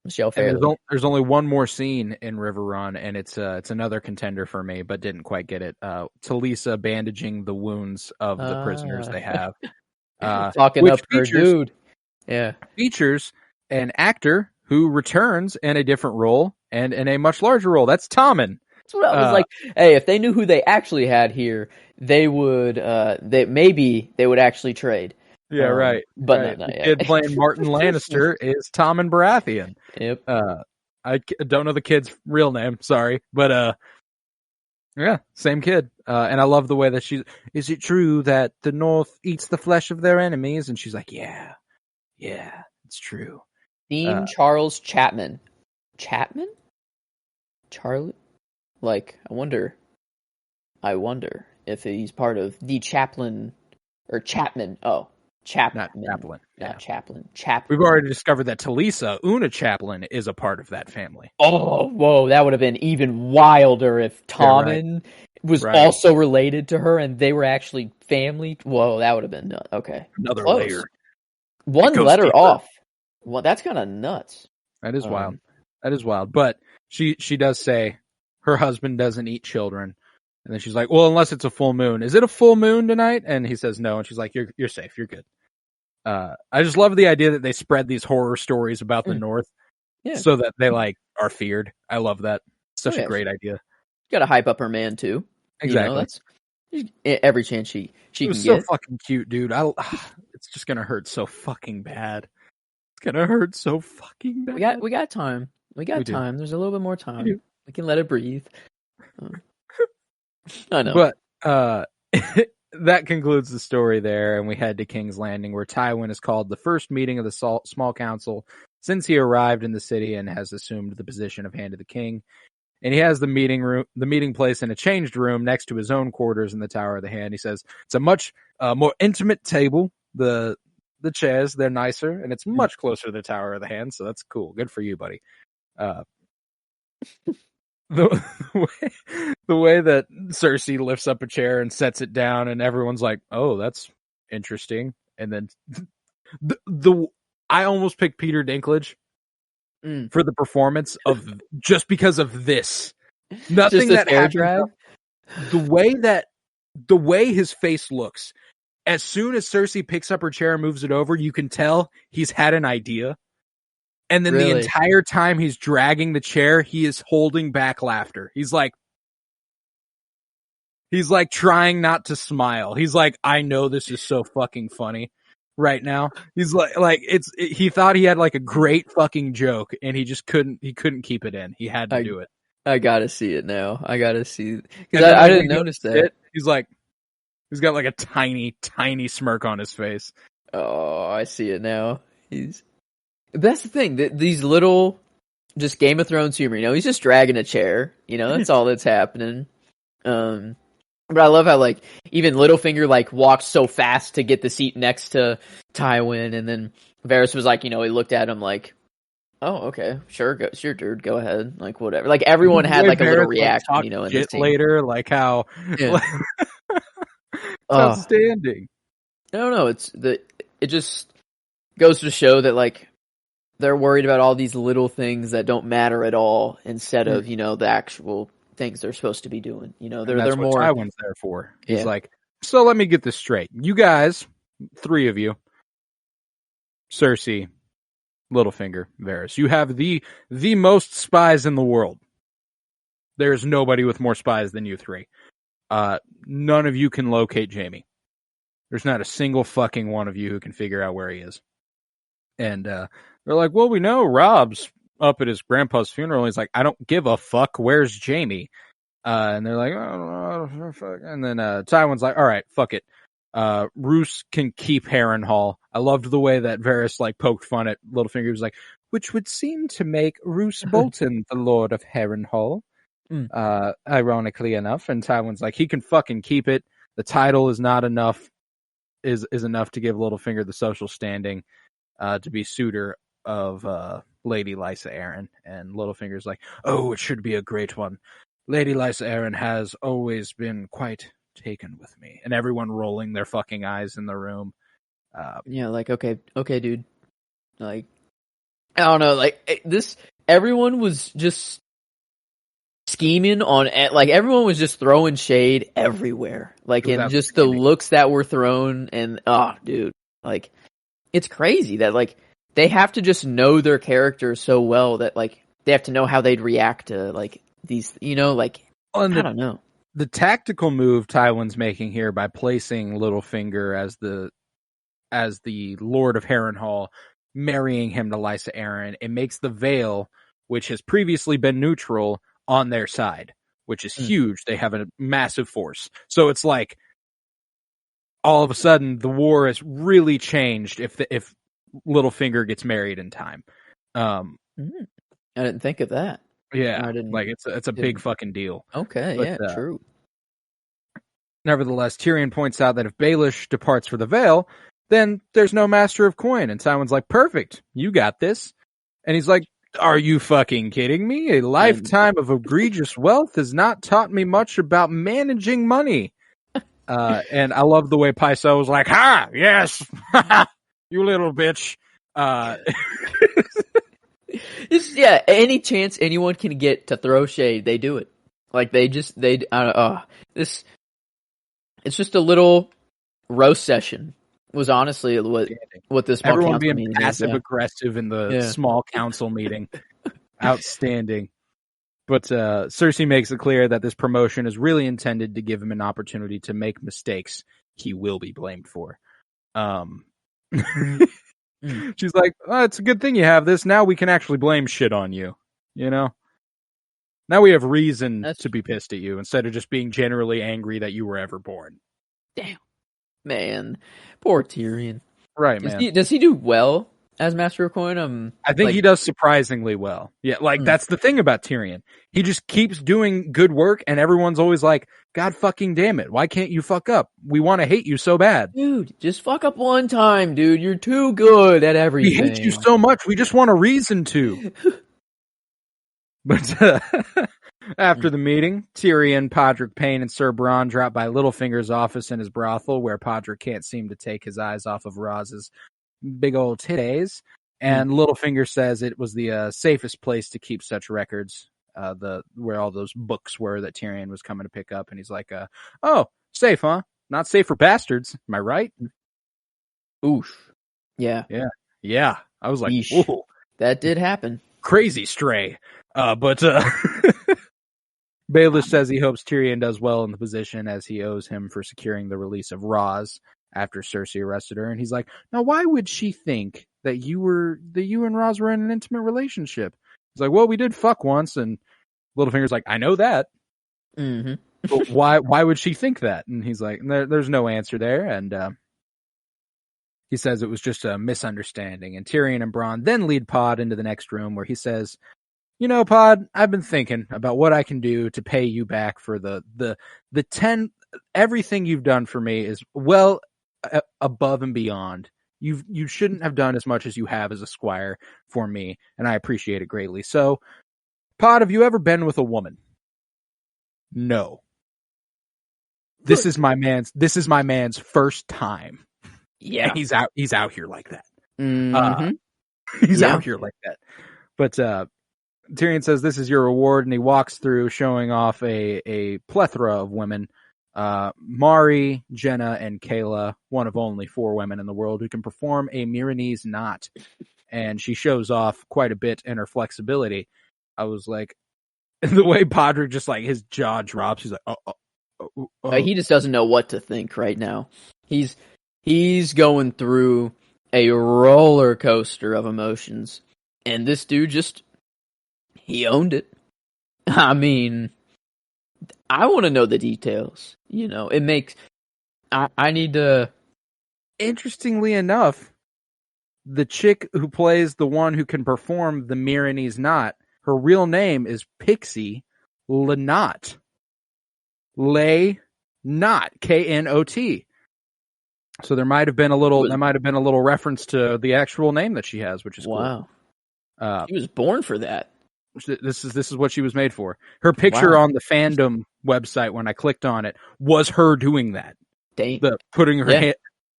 Michelle Fairley. There's only one more scene in River Run, and it's another contender for me, but didn't quite get it. Talisa bandaging the wounds of the prisoners they have. Talking up her dude. Yeah. Features an actor who returns in a different role and in a much larger role. That's Tommen. That's what I was like. Hey, if they knew who they actually had here, they would. Maybe they would actually trade. Yeah, right. But right. not the yet. kid playing Martin Lannister is Tommen Baratheon. Yep. I don't know the kid's real name. Sorry, but yeah, same kid. And I love the way that is it true that the North eats the flesh of their enemies? And she's like, yeah, it's true. Dean Charles Chapman. Chapman? Charlie? I wonder if he's part of the Chaplin or Chapman. Oh, Chapman. Not Chaplin. Not Chaplin. Chapman. We've already discovered that Talisa, Una Chaplin, is a part of that family. Oh, whoa, that would have been even wilder if Tommen was also related to her and they were actually family. Whoa, that would have been nuts. Okay. Another Close. layer. One letter off. Well, that's kind of nuts. That is wild. That is wild. But she does say her husband doesn't eat children. And then she's like, well, unless it's a full moon. Is it a full moon tonight? And he says no. And she's like, you're safe. You're good. I just love the idea that they spread these horror stories about the North so that they are feared. I love that. Such a great idea. Got to hype up her man too. Exactly. That's every chance she can get. So fucking cute, dude. It's just going to hurt so fucking bad. It's going to hurt so fucking bad. We got time. We got time. There's a little bit more time. We can let it breathe. I know. But that concludes the story there, and we head to King's Landing, where Tywin is called the first meeting of the small council since he arrived in the city and has assumed the position of Hand of the King. And he has the meeting place in a changed room next to his own quarters in the Tower of the Hand. He says it's a much more intimate table. The chairs, they're nicer, and it's much closer to the Tower of the Hand, so that's cool. Good for you, buddy. The way that Cersei lifts up a chair and sets it down, and everyone's like, "Oh, that's interesting." And then I almost picked Peter Dinklage for the performance of just because of this. Nothing that happens. The way his face looks, as soon as Cersei picks up her chair and moves it over, you can tell he's had an idea. And then the entire time he's dragging the chair, he is holding back laughter. He's like trying not to smile. He's like, I know this is so fucking funny right now. He's he thought he had a great fucking joke and he just couldn't keep it in. He had to do it. I gotta see it now. I gotta see because I didn't notice that. He's got a tiny, tiny smirk on his face. Oh, I see it now. That's the thing. These little, just Game of Thrones humor. He's just dragging a chair. That's all that's happening. But I love how even Littlefinger walks so fast to get the seat next to Tywin, and then Varys was he looked at him like, "Oh, okay, sure, dude, go ahead." Whatever. Everyone had a little reaction. In this scene. Later, how outstanding. I don't know. It just goes to show that they're worried about all these little things that don't matter at all instead of, the actual things they're supposed to be doing. They're more. What Tywin's there for. He's so let me get this straight. You guys, 3 of you, Cersei, Littlefinger, Varys, you have the most spies in the world. There's nobody with more spies than you three. None of you can locate Jaime. There's not a single fucking one of you who can figure out where he is. And they're like, well, we know Rob's up at his grandpa's funeral. He's like, I don't give a fuck. Where's Jaime? And they're like, oh, fuck. And then Tywin's like, all right, fuck it. Roose can keep Harrenhal. I loved the way that Varys like poked fun at Littlefinger. He was like, which would seem to make Roose Bolton the Lord of Harrenhal. Ironically enough. And Tywin's like, he can fucking keep it. The title is not enough, is enough to give Littlefinger the social standing to be suitor of Lady Lysa Arryn. And Littlefinger's like, oh, it should be a great one. Lady Lysa Arryn has always been quite taken with me. And everyone rolling their fucking eyes in the room. Yeah, like, okay, dude. Like, I don't know, like, this, everyone was just scheming on, like, everyone was just throwing shade everywhere. Like, and just the looks that were thrown, and, dude, like, it's crazy that, like, they have to just know their characters so well that, like, they have to know how they'd react to, like, these, you know, like, I don't know. The tactical move Tywin's making here by placing Littlefinger as the Lord of Harrenhal, marrying him to Lysa Arryn, it makes the Vale, which has previously been neutral, on their side, which is huge. They have a massive force. So it's like, all of a sudden, the war has really changed if Littlefinger gets married in time. I didn't think of that. Yeah, like it's a big fucking deal. Okay, but, yeah, true. Nevertheless, Tyrion points out that if Baelish departs for the Vale, then there's no Master of Coin. And Tywin's like, perfect, you got this. And he's like, are you fucking kidding me? A lifetime of egregious wealth has not taught me much about managing money. And I love the way Pycelle was like, ha, yes, you little bitch. Yeah, any chance anyone can get to throw shade, they do it. Like, it's just a little roast session. Was honestly what this small everyone council being passive aggressive in the small council meeting. Outstanding. But Cersei makes it clear that this promotion is really intended to give him an opportunity to make mistakes he will be blamed for. She's like, oh, it's a good thing you have this. Now we can actually blame shit on you. You know? Now we have reason to be pissed at you instead of just being generally angry that you were ever born. Damn. Man. Poor Tyrion. Right, man. Does he do well as Master of Coin? I think he does surprisingly well. Yeah, like that's the thing about Tyrion. He just keeps doing good work and everyone's always like, God fucking damn it. Why can't you fuck up? We want to hate you so bad. Dude, just fuck up one time, dude. You're too good at everything. We hate you so much. We just want a reason to. But after the meeting, Tyrion, Podrick Payne, and Sir Bronn drop by Littlefinger's office in his brothel, where Podrick can't seem to take his eyes off of Roz's big old titties. And Littlefinger says it was the safest place to keep such records, where all those books were that Tyrion was coming to pick up. And he's like, oh, safe, huh? Not safe for bastards. Am I right? Oof. Yeah. Yeah. Yeah. I was like, ooh. That did happen. Crazy stray. But Baelish says he hopes Tyrion does well in the position as he owes him for securing the release of Roz after Cersei arrested her. And he's like, now why would she think that you and Roz were in an intimate relationship? He's like, well, we did fuck once. And Littlefinger's like, I know that. Mm-hmm. But why would she think that? And he's like, there's no answer there. And he says it was just a misunderstanding. And Tyrion and Bronn then lead Pod into the next room where he says, you know, Pod, I've been thinking about what I can do to pay you back for the 10, everything you've done for me is well above and beyond. You shouldn't have done as much as you have as a squire for me, and I appreciate it greatly. So, Pod, have you ever been with a woman? No. This is my man's first time. Yeah. And he's out here like that. Mm-hmm. He's out here like that. But Tyrion says this is your reward, and he walks through showing off a plethora of women. Mari, Jenna, and Kayla, one of only 4 women in the world who can perform a Miranese knot. and she shows off quite a bit in her flexibility. I was like, the way Podrick just like his jaw drops, he's like, he just doesn't know what to think right now. He's going through a roller coaster of emotions, and this dude he owned it. I mean, I want to know the details. It makes I need to. Interestingly enough, the chick who plays the one who can perform the Miranese knot, her real name is Pixie Lynott. Lay Knot, Knot. So there might have been a little reference to the actual name that she has, which is wow. Cool. She was born for that. This is what she was made for. Her picture on the fandom website when I clicked on it was her doing that. Dang. Putting her hand,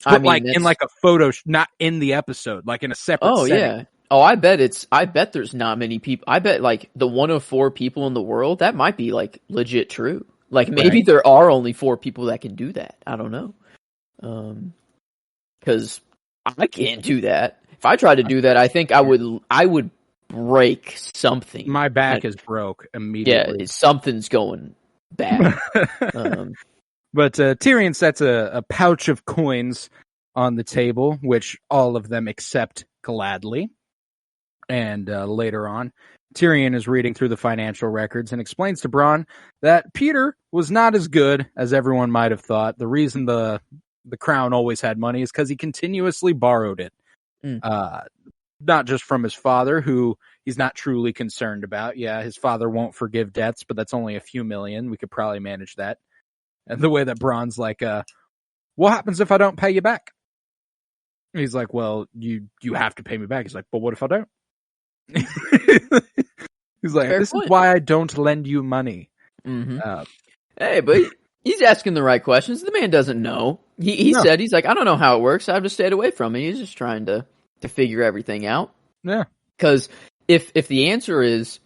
in like a photo, not in the episode, like in a separate setting. Yeah. Oh, I bet there's not many people. I bet like the 1 of 4 people in the world, that might be like legit true. Like maybe there are only 4 people that can do that. I don't know. Because I can't do that. If I tried to do that, I think I would break something. My back is broke immediately. Yeah, something's going bad. But Tyrion sets a pouch of coins on the table, which all of them accept gladly. And later on, Tyrion is reading through the financial records and explains to Bronn that Peter was not as good as everyone might have thought. The reason the crown always had money is because he continuously borrowed it. Not just from his father, who he's not truly concerned about. Yeah, his father won't forgive debts, but that's only a few million. We could probably manage that. And the way that Bronn's like, what happens if I don't pay you back? He's like, well, you have to pay me back. He's like, but what if I don't? He's like, this is why I don't lend you money. Mm-hmm. Hey, but he's asking the right questions. The man doesn't know. He said, he's like, I don't know how it works. I've just stayed away from it. He's just trying to figure everything out. Yeah. Because if the answer is,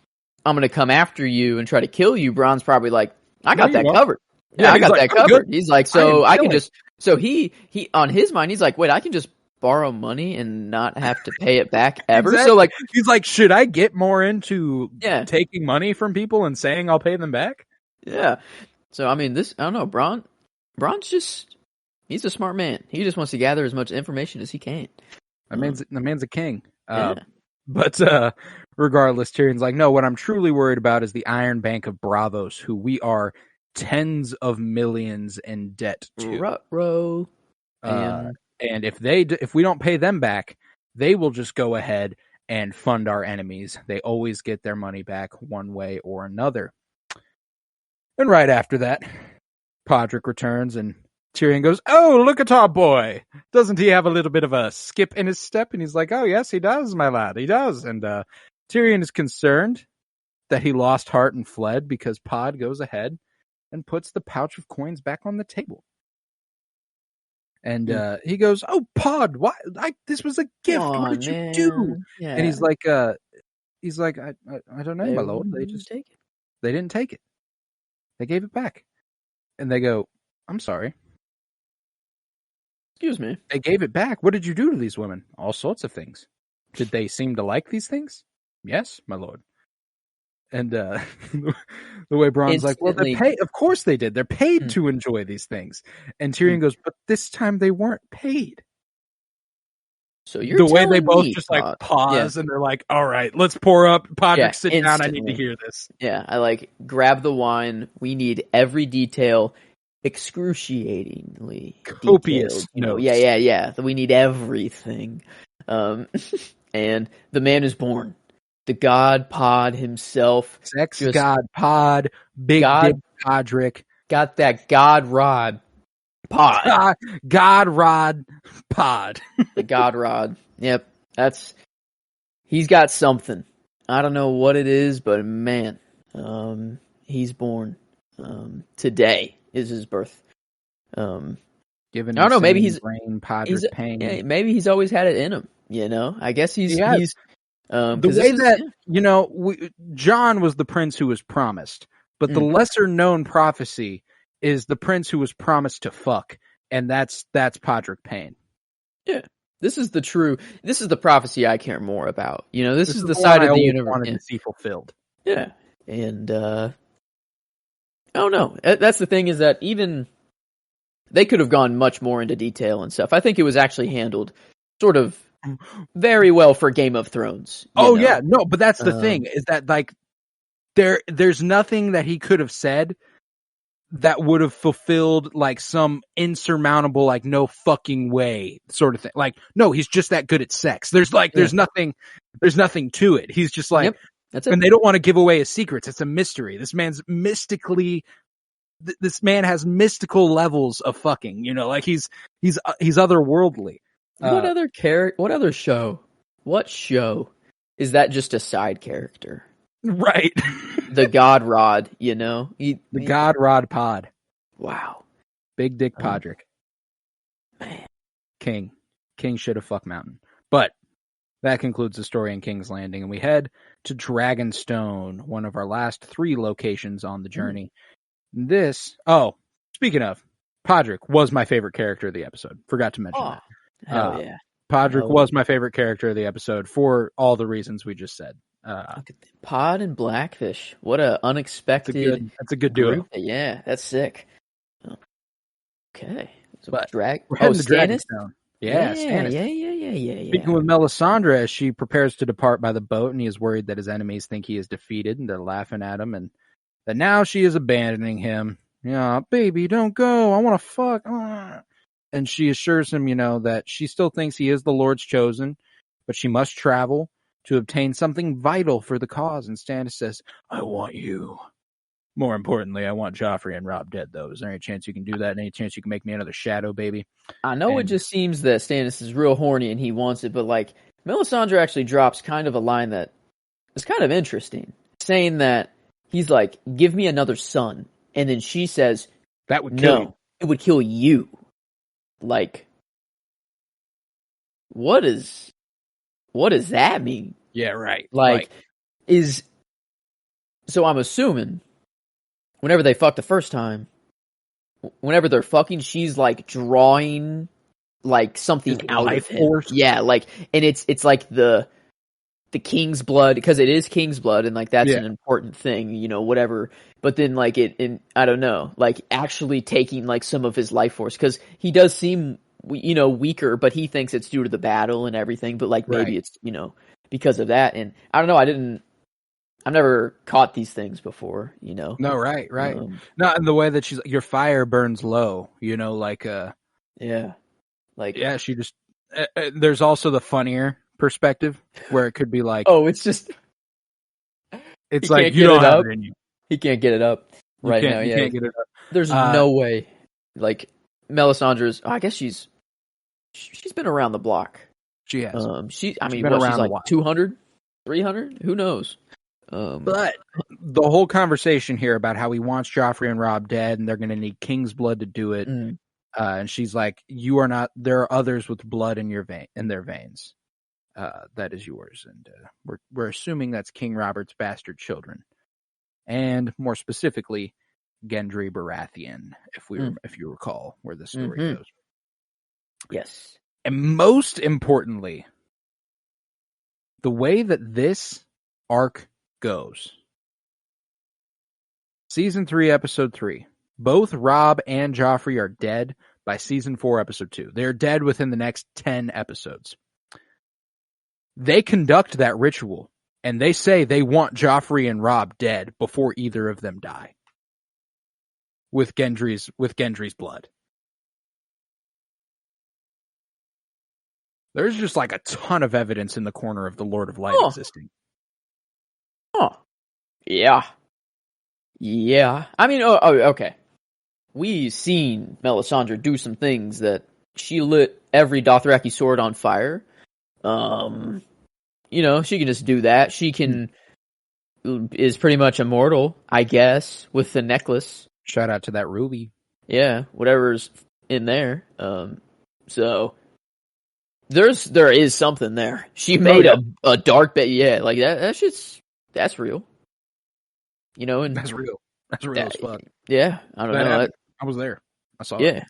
I'm going to come after you and try to kill you, Bronn's probably like, I got that covered. Yeah, I got that covered. Good. He's like, so I can just, so he on his mind, he's like, wait, I can just borrow money and not have to pay it back ever. Exactly. So like, he's like, should I get more into taking money from people and saying I'll pay them back? Yeah. So I mean, I don't know, Bronn's he's a smart man. He just wants to gather as much information as he can. The man's a king. But regardless, Tyrion's like, no, what I'm truly worried about is the Iron Bank of Bravos, who we are tens of millions in debt to. And if we don't pay them back, they will just go ahead and fund our enemies. They always get their money back one way or another. And right after that, Podrick returns and Tyrion goes, oh, look at our boy. Doesn't he have a little bit of a skip in his step? And he's like, oh, yes, he does, my lad. He does. And Tyrion is concerned that he lost heart and fled because Pod goes ahead and puts the pouch of coins back on the table. And he goes, oh, Pod, why? This was a gift. What did you do? Yeah. And he's like, I don't know, my lord. They didn't take it. They gave it back. And they go, I'm sorry. Excuse me. They gave it back. What did you do to these women? All sorts of things. Did they seem to like these things? Yes, my lord. And the way Bronn's like, well, they pay. Of course they did. They're paid to enjoy these things. And Tyrion goes, but this time they weren't paid. So you're the way they both just like pause and they're like, all right, let's pour up. Podrick, sit down. I need to hear this. Yeah, I like grab the wine. We need every detail, excruciatingly copious. Yeah. We need everything. And the man is born. The God Pod himself. Sex God Pod. Big Dick Podrick. Got that God Rod Pod. God Rod Pod. The God Rod. Yep. He's got something. I don't know what it is, but man, he's born. Today is his birth. Given I don't know, maybe he's Podrick pain. Yeah, maybe he's always had it in him, you know? I guess he's the way that Jon was the prince who was promised, but the lesser known prophecy is the prince who was promised to fuck, and that's Podrick Payne. Yeah, This is the prophecy I care more about. This is the one side I of the always universe. wanted to see fulfilled. Yeah. And, I don't know. That's the thing, is that even they could have gone much more into detail and stuff. I think it was actually handled sort of very well for Game of Thrones. Yeah. No, but that's the thing, is that like there's nothing that he could have said that would have fulfilled like some insurmountable, like, no fucking way sort of thing. Like, no, he's just that good at sex. There's nothing to it. He's just like, yep, that's it. And they don't want to give away his secrets. It's a mystery. This man has mystical levels of fucking, like he's otherworldly. What other show? What show is that just a side character? Right. The God Rod, The God Rod Pod. Wow. Big Dick Podrick. Man. King should have fucked Mountain. But that concludes the story in King's Landing, and we head to Dragonstone, one of our last 3 locations on the journey. Speaking of, Podrick was my favorite character of the episode. Forgot to mention that. Hell yeah. Podrick was my favorite character of the episode for all the reasons we just said. Pod and Blackfish. What a unexpected. That's a good duo. Yeah, that's sick. Okay. So but we're heading to Stannis? Dragonstone. Yeah, Stannis. Yeah. Speaking with Melisandre as she prepares to depart by the boat, and he is worried that his enemies think he is defeated and they're laughing at him, and that now she is abandoning him. Yeah, baby, don't go. I want to fuck. And she assures him, that she still thinks he is the Lord's chosen, but she must travel to obtain something vital for the cause. And Stannis says, I want you. More importantly, I want Joffrey and Robb dead, though. Is there any chance you can do that? Any chance you can make me another shadow, baby? I know it just seems that Stannis is real horny and he wants it, but like Melisandre actually drops kind of a line that is kind of interesting, saying that he's like, give me another son. And then she says, that would kill you. It would kill you. Like, what does that mean? Yeah, right. So I'm assuming whenever they fuck the first time, whenever they're fucking, she's like drawing like something out of him. Force. Yeah, like, and it's like the king's blood, because it is king's blood, and like that's an important thing, whatever. But then like I don't know, like actually taking like some of his life force, because he does seem weaker, but he thinks it's due to the battle and everything. But like maybe it's because of that, and I don't know. I've never caught these things before, No, right. Not in the way that she's your fire burns low, like yeah, like yeah. She just there's also the funnier perspective where it could be like, it's like you don't have it in you. He can't get it up right now. You can't get it up. There's no way. Like Melisandre's, I guess she's been around the block. She has. She's like 200, 300. Who knows? But the whole conversation here about how he wants Joffrey and Robb dead, and they're going to need King's blood to do it. And she's like, "You are not. There are others with blood in their veins. That is yours." And we're assuming that's King Robert's bastard children, and more specifically, Gendry Baratheon, if you recall where the story goes. Yes. And most importantly, the way that this arc goes. Season 3, Episode 3. Both Robb and Joffrey are dead by Season 4, Episode 2. They're dead within the next 10 episodes. They conduct that ritual, and they say they want Joffrey and Robb dead before either of them die. With Gendry's blood. There's just like a ton of evidence in the corner of the Lord of Light existing. Oh. Yeah. Yeah. I mean, okay. We've seen Melisandre do some things that she lit every Dothraki sword on fire. She can just do that. She is pretty much immortal, I guess, with the necklace. Shout out to that ruby. Yeah, whatever's in there. So there is something there. She made a dark bed. Yeah, like that's real. And that's real. That's real as fuck. Yeah, I don't know. I was there. I saw it. Yeah.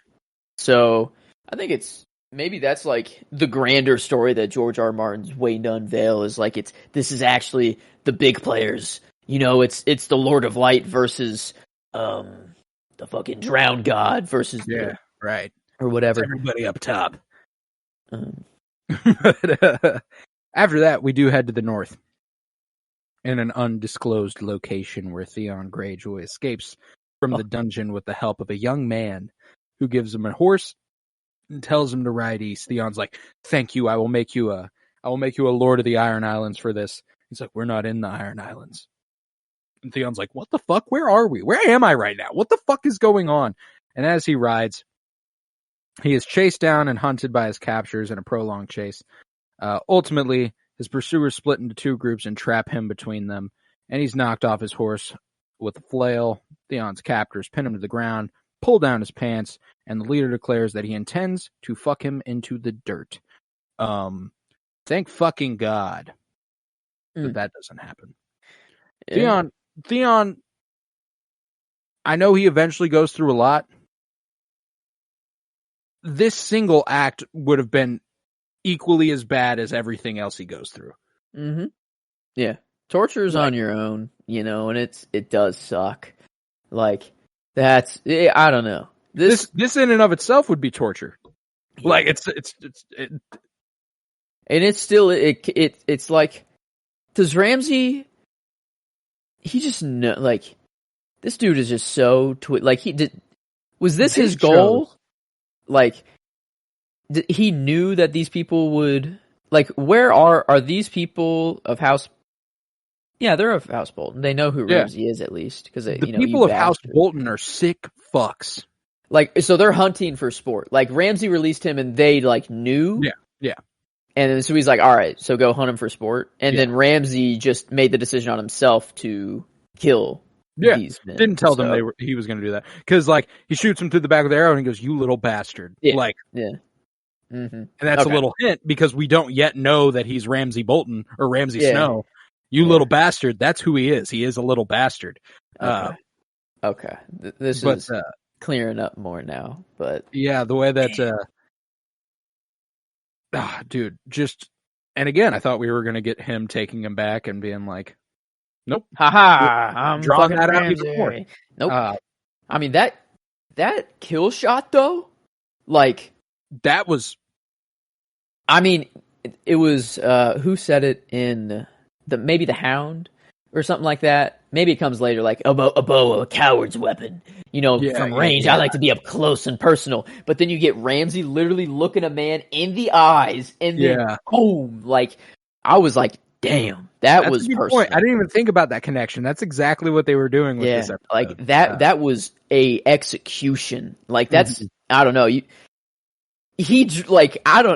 So I think it's maybe that's like the grander story that George R. R. Martin's waiting to unveil is like this is actually the big players. You know, it's the Lord of Light versus the fucking Drowned God versus right or whatever. It's everybody up top. Um, After that, we do head to the north in an undisclosed location where Theon Greyjoy escapes from the dungeon with the help of a young man who gives him a horse and tells him to ride east. Theon's like, "Thank you. I will make you a Lord of the Iron Islands for this." He's like, "We're not in the Iron Islands." And Theon's like, "What the fuck? Where are we? Where am I right now? What the fuck is going on?" And as he rides, he is chased down and hunted by his captors in a prolonged chase. Ultimately, his pursuers split into two groups and trap him between them, and he's knocked off his horse with a flail. Theon's captors pin him to the ground, pull down his pants, and the leader declares that he intends to fuck him into the dirt. Thank fucking God that doesn't happen. Yeah. Theon, I know he eventually goes through a lot. This single act would have been equally as bad as everything else he goes through. Mm-hmm. Yeah. Torture is on your own, you know, and it does suck. Like, that's, I don't know. This in and of itself would be torture. Yeah. Like, it's and it's still, it's like, does Ramsay, he just know, like, this dude is just so, like, was this his goal? Like, he knew that these people would, like, where are these people of House? Yeah, they're of House Bolton. They know who Ramsay is, at least, because the people of House Bolton are sick fucks. Like, so they're hunting for sport. Like, Ramsay released him, and they like knew. Yeah. And then so he's like, "All right, so go hunt him for sport." And then Ramsay just made the decision on himself to kill. These men. Didn't tell them he was going to do that, because like he shoots him through the back with the arrow and he goes, "You little bastard!" Mm-hmm. And that's a little hint, because we don't yet know that he's Ramsay Bolton or Ramsay Snow. You little bastard. That's who he is. He is a little bastard. Okay. This is clearing up more now, but yeah, the way that, dude, just, and again, I thought we were going to get him taking him back and being like, "Nope. Haha, I'm drawing fucking that out Ramsay." even more. Nope. I mean, that kill shot though, like, that was, I mean, it was, who said it in maybe the Hound or something like that. Maybe it comes later, like a bow, a coward's weapon. You know, from range, I like to be up close and personal. But then you get Ramsay literally looking a man in the eyes, and then boom! Like, I was like, damn, that's was personal. Point. I didn't even think about that connection. That's exactly what they were doing with this episode. Like that was a execution. Like, that's I don't know.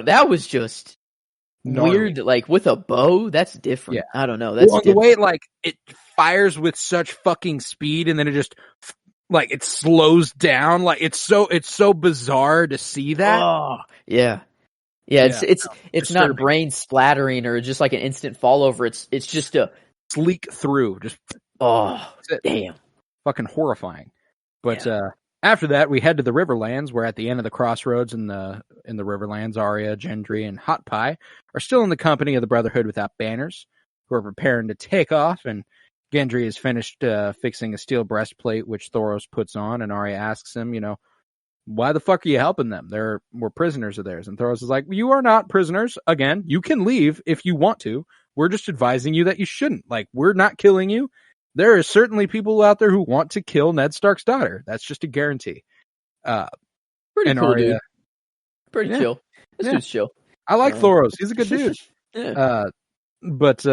That was just weird. Like, with a bow, that's different. Yeah. I don't know. That's the way it fires with such fucking speed, and then it just like it slows down. Like, it's so bizarre to see that. Oh, yeah. It's not brain splattering or just like an instant fall over. It's just a sleek through. Just damn, fucking horrifying. But after that, we head to the Riverlands, where at the end of the crossroads in the Riverlands, Arya, Gendry, and Hot Pie are still in the company of the Brotherhood Without Banners, who are preparing to take off. And Gendry is finished fixing a steel breastplate, which Thoros puts on, and Arya asks him, "Why the fuck are you helping them? We're prisoners of theirs." And Thoros is like, "You are not prisoners. Again, you can leave if you want to. We're just advising you that you shouldn't. Like, we're not killing you. There are certainly people out there who want to kill Ned Stark's daughter. That's just a guarantee." Pretty cool, Arya, dude. Pretty chill. This dude's chill. I like Thoros. He's a good dude. But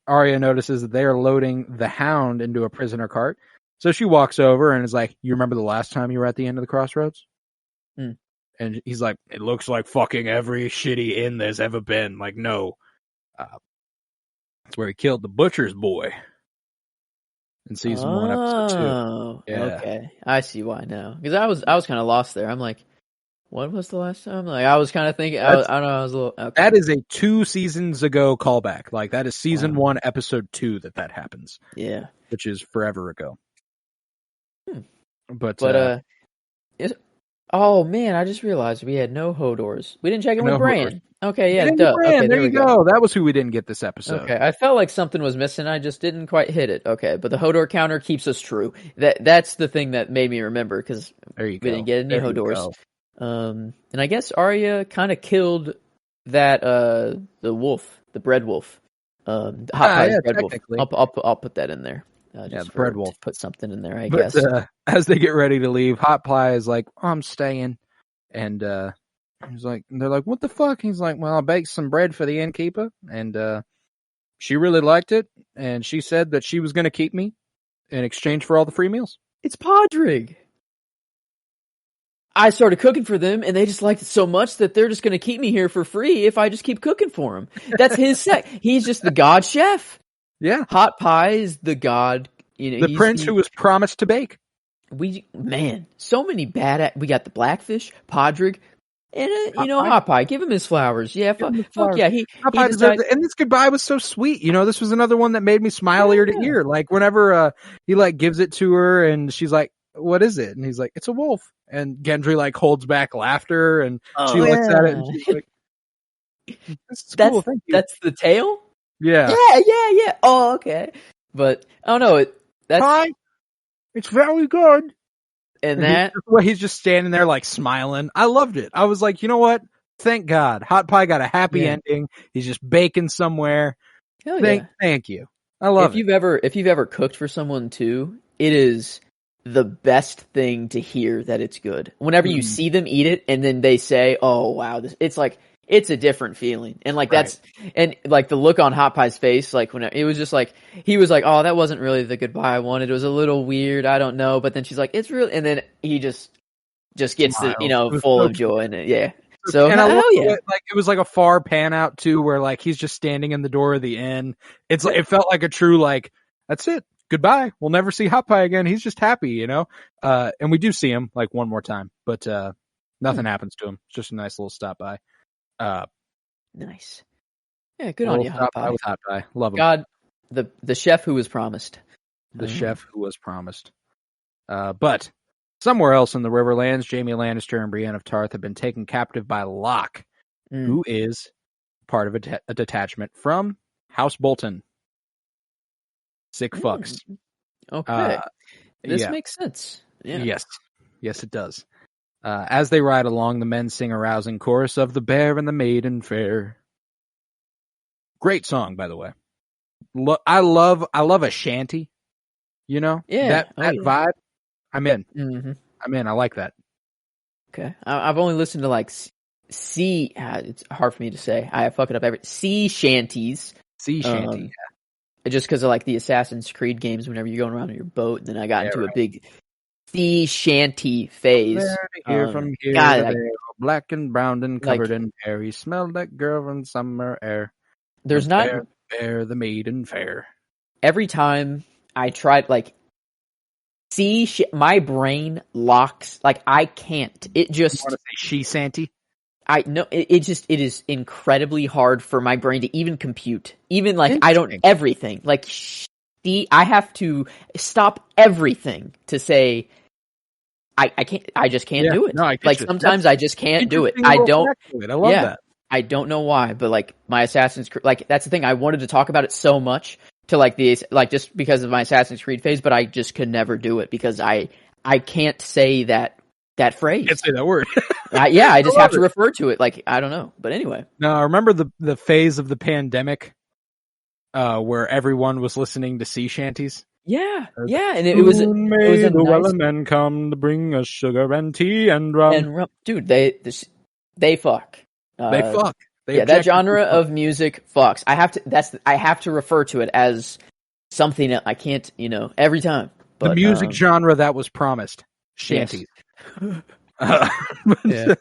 Arya notices that they are loading the Hound into a prisoner cart. So she walks over and is like, "You remember the last time you were at the end of the crossroads?" And he's like, "It looks like fucking every shitty inn there's ever been." Like, no. That's where he killed the butcher's boy in season 1, episode 2. Yeah. Okay. I see why now. Because I was kind of lost there. I'm like, what was the last time? Like, I was kind of thinking, I don't know, I was a little... Okay. That is a 2 seasons ago callback. Like, that is season 1, episode 2 that happens. Yeah. Which is forever ago. But Oh man, I just realized we had no Hodors. We didn't check in with No Hodors. Bran. Okay, yeah, Get into duh. Okay, Bran. There there you we go. go. That was who we didn't get this episode. Okay, I felt like something was missing. I just didn't quite hit it. Okay, but the Hodor counter keeps us true. That's the thing that made me remember because we didn't get any Hodors. And I guess Arya kind of killed that the wolf, the bread wolf, the hot pie's bread wolf. I'll put that in there. The bread wolf. Put something in there, I guess. As they get ready to leave, Hot Pie is like, "I'm staying," and he's like, "They're like, what the fuck?" He's like, "Well, I baked some bread for the innkeeper, and she really liked it, and she said that she was going to keep me in exchange for all the free meals." It's Podrick. I started cooking for them, and they just liked it so much that they're just going to keep me here for free if I just keep cooking for them. That's his set. He's just the god chef. Yeah. Hot Pie is the god. You know, the prince who was promised to bake. So many bad. We got the Blackfish, Podrick, and Hot Pie. Give him his flowers. Yeah, fuck yeah. Hot Pie deserved it. And this goodbye was so sweet. You know, this was another one that made me smile ear to ear. Like whenever he like gives it to her, and she's like, "What is it?" And he's like, "It's a wolf." And Gendry like holds back laughter, and she looks at it, and she's like, "This is cool. Thank you." That's the tail. Yeah. Yeah. Oh, okay. But I don't know. That's Pie. It's very good. And that he's just standing there like smiling. I loved it. I was like, you know what? Thank God. Hot Pie got a happy ending. He's just baking somewhere. Hell Thank you. I love it. If you've ever cooked for someone too, it is the best thing to hear that it's good. Whenever you see them eat it and then they say, "Oh wow, it's like it's a different feeling." And like and like the look on Hot Pie's face, like when it was just like he was like, "Oh, that wasn't really the goodbye I wanted. It was a little weird. I don't know." But then she's like, "It's real," and then he just gets full of joy and yeah. So and I love it, like it was like a far pan out too, where like he's just standing in the door of the inn. It's like it felt like a true like that's it. Goodbye. We'll never see Hot Pie again. He's just happy, you know? And we do see him like one more time, but nothing happens to him. It's just a nice little stop by. Nice. Yeah, good on you, Hot Pie. With Hot Pie. Love him. God, the chef who was promised. The chef who was promised. But somewhere else in the Riverlands, Jaime Lannister and Brienne of Tarth have been taken captive by Locke, who is part of a detachment from House Bolton. Sick fucks. Okay. This makes sense. Yeah. Yes, it does. As they ride along, the men sing a rousing chorus of "The Bear and the Maiden Fair." Great song, by the way. I love a shanty. You know, that vibe. I'm in. Mm-hmm. I'm in. I like that. Okay, I've only listened to like it's hard for me to say. I fuck it up sea shanties. Sea shanty. Just because of like the Assassin's Creed games, whenever you're going around on your boat, and then I got into a big sea shanty phase. From here to there, black and brown and covered in hair. He smelled like girl from summer air. There's not bear, the maiden fair. Every time I tried, like my brain locks. Like I can't. It just. You want to say she santy? I know it is incredibly hard for my brain to even compute. Even like I don't everything like I have to stop everything to say I can't. I just can't do it. No, like sometimes I just can't do it. I don't. I love that. I don't know why, but like my Assassin's Creed, like that's the thing. I wanted to talk about it so much to like just because of my Assassin's Creed phase, but I just could never do it because I can't say that phrase. Can't say that word. I just have to refer to it. Like, I don't know. But anyway. No, I remember the phase of the pandemic where everyone was listening to sea shanties. Yeah. And it was a nice... men come to bring us sugar and tea and rum. Dude, they fuck. They fuck. That genre of music fucks. I have to refer to it as something that I can't, every time. But, the music genre that was promised. Shanties. Yes.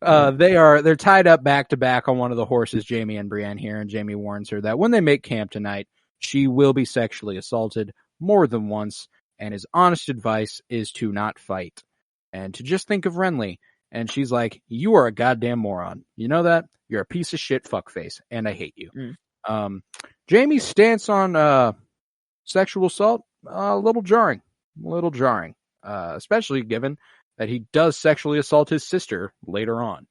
They're tied up back to back on one of the horses, Jaime and Brienne here, and Jaime warns her that when they make camp tonight, she will be sexually assaulted more than once, and his honest advice is to not fight and to just think of Renly. And she's like, "You are a goddamn moron. You know that? You're a piece of shit fuckface, and I hate you." Jaime's stance on sexual assault, a little jarring. especially given that he does sexually assault his sister later on.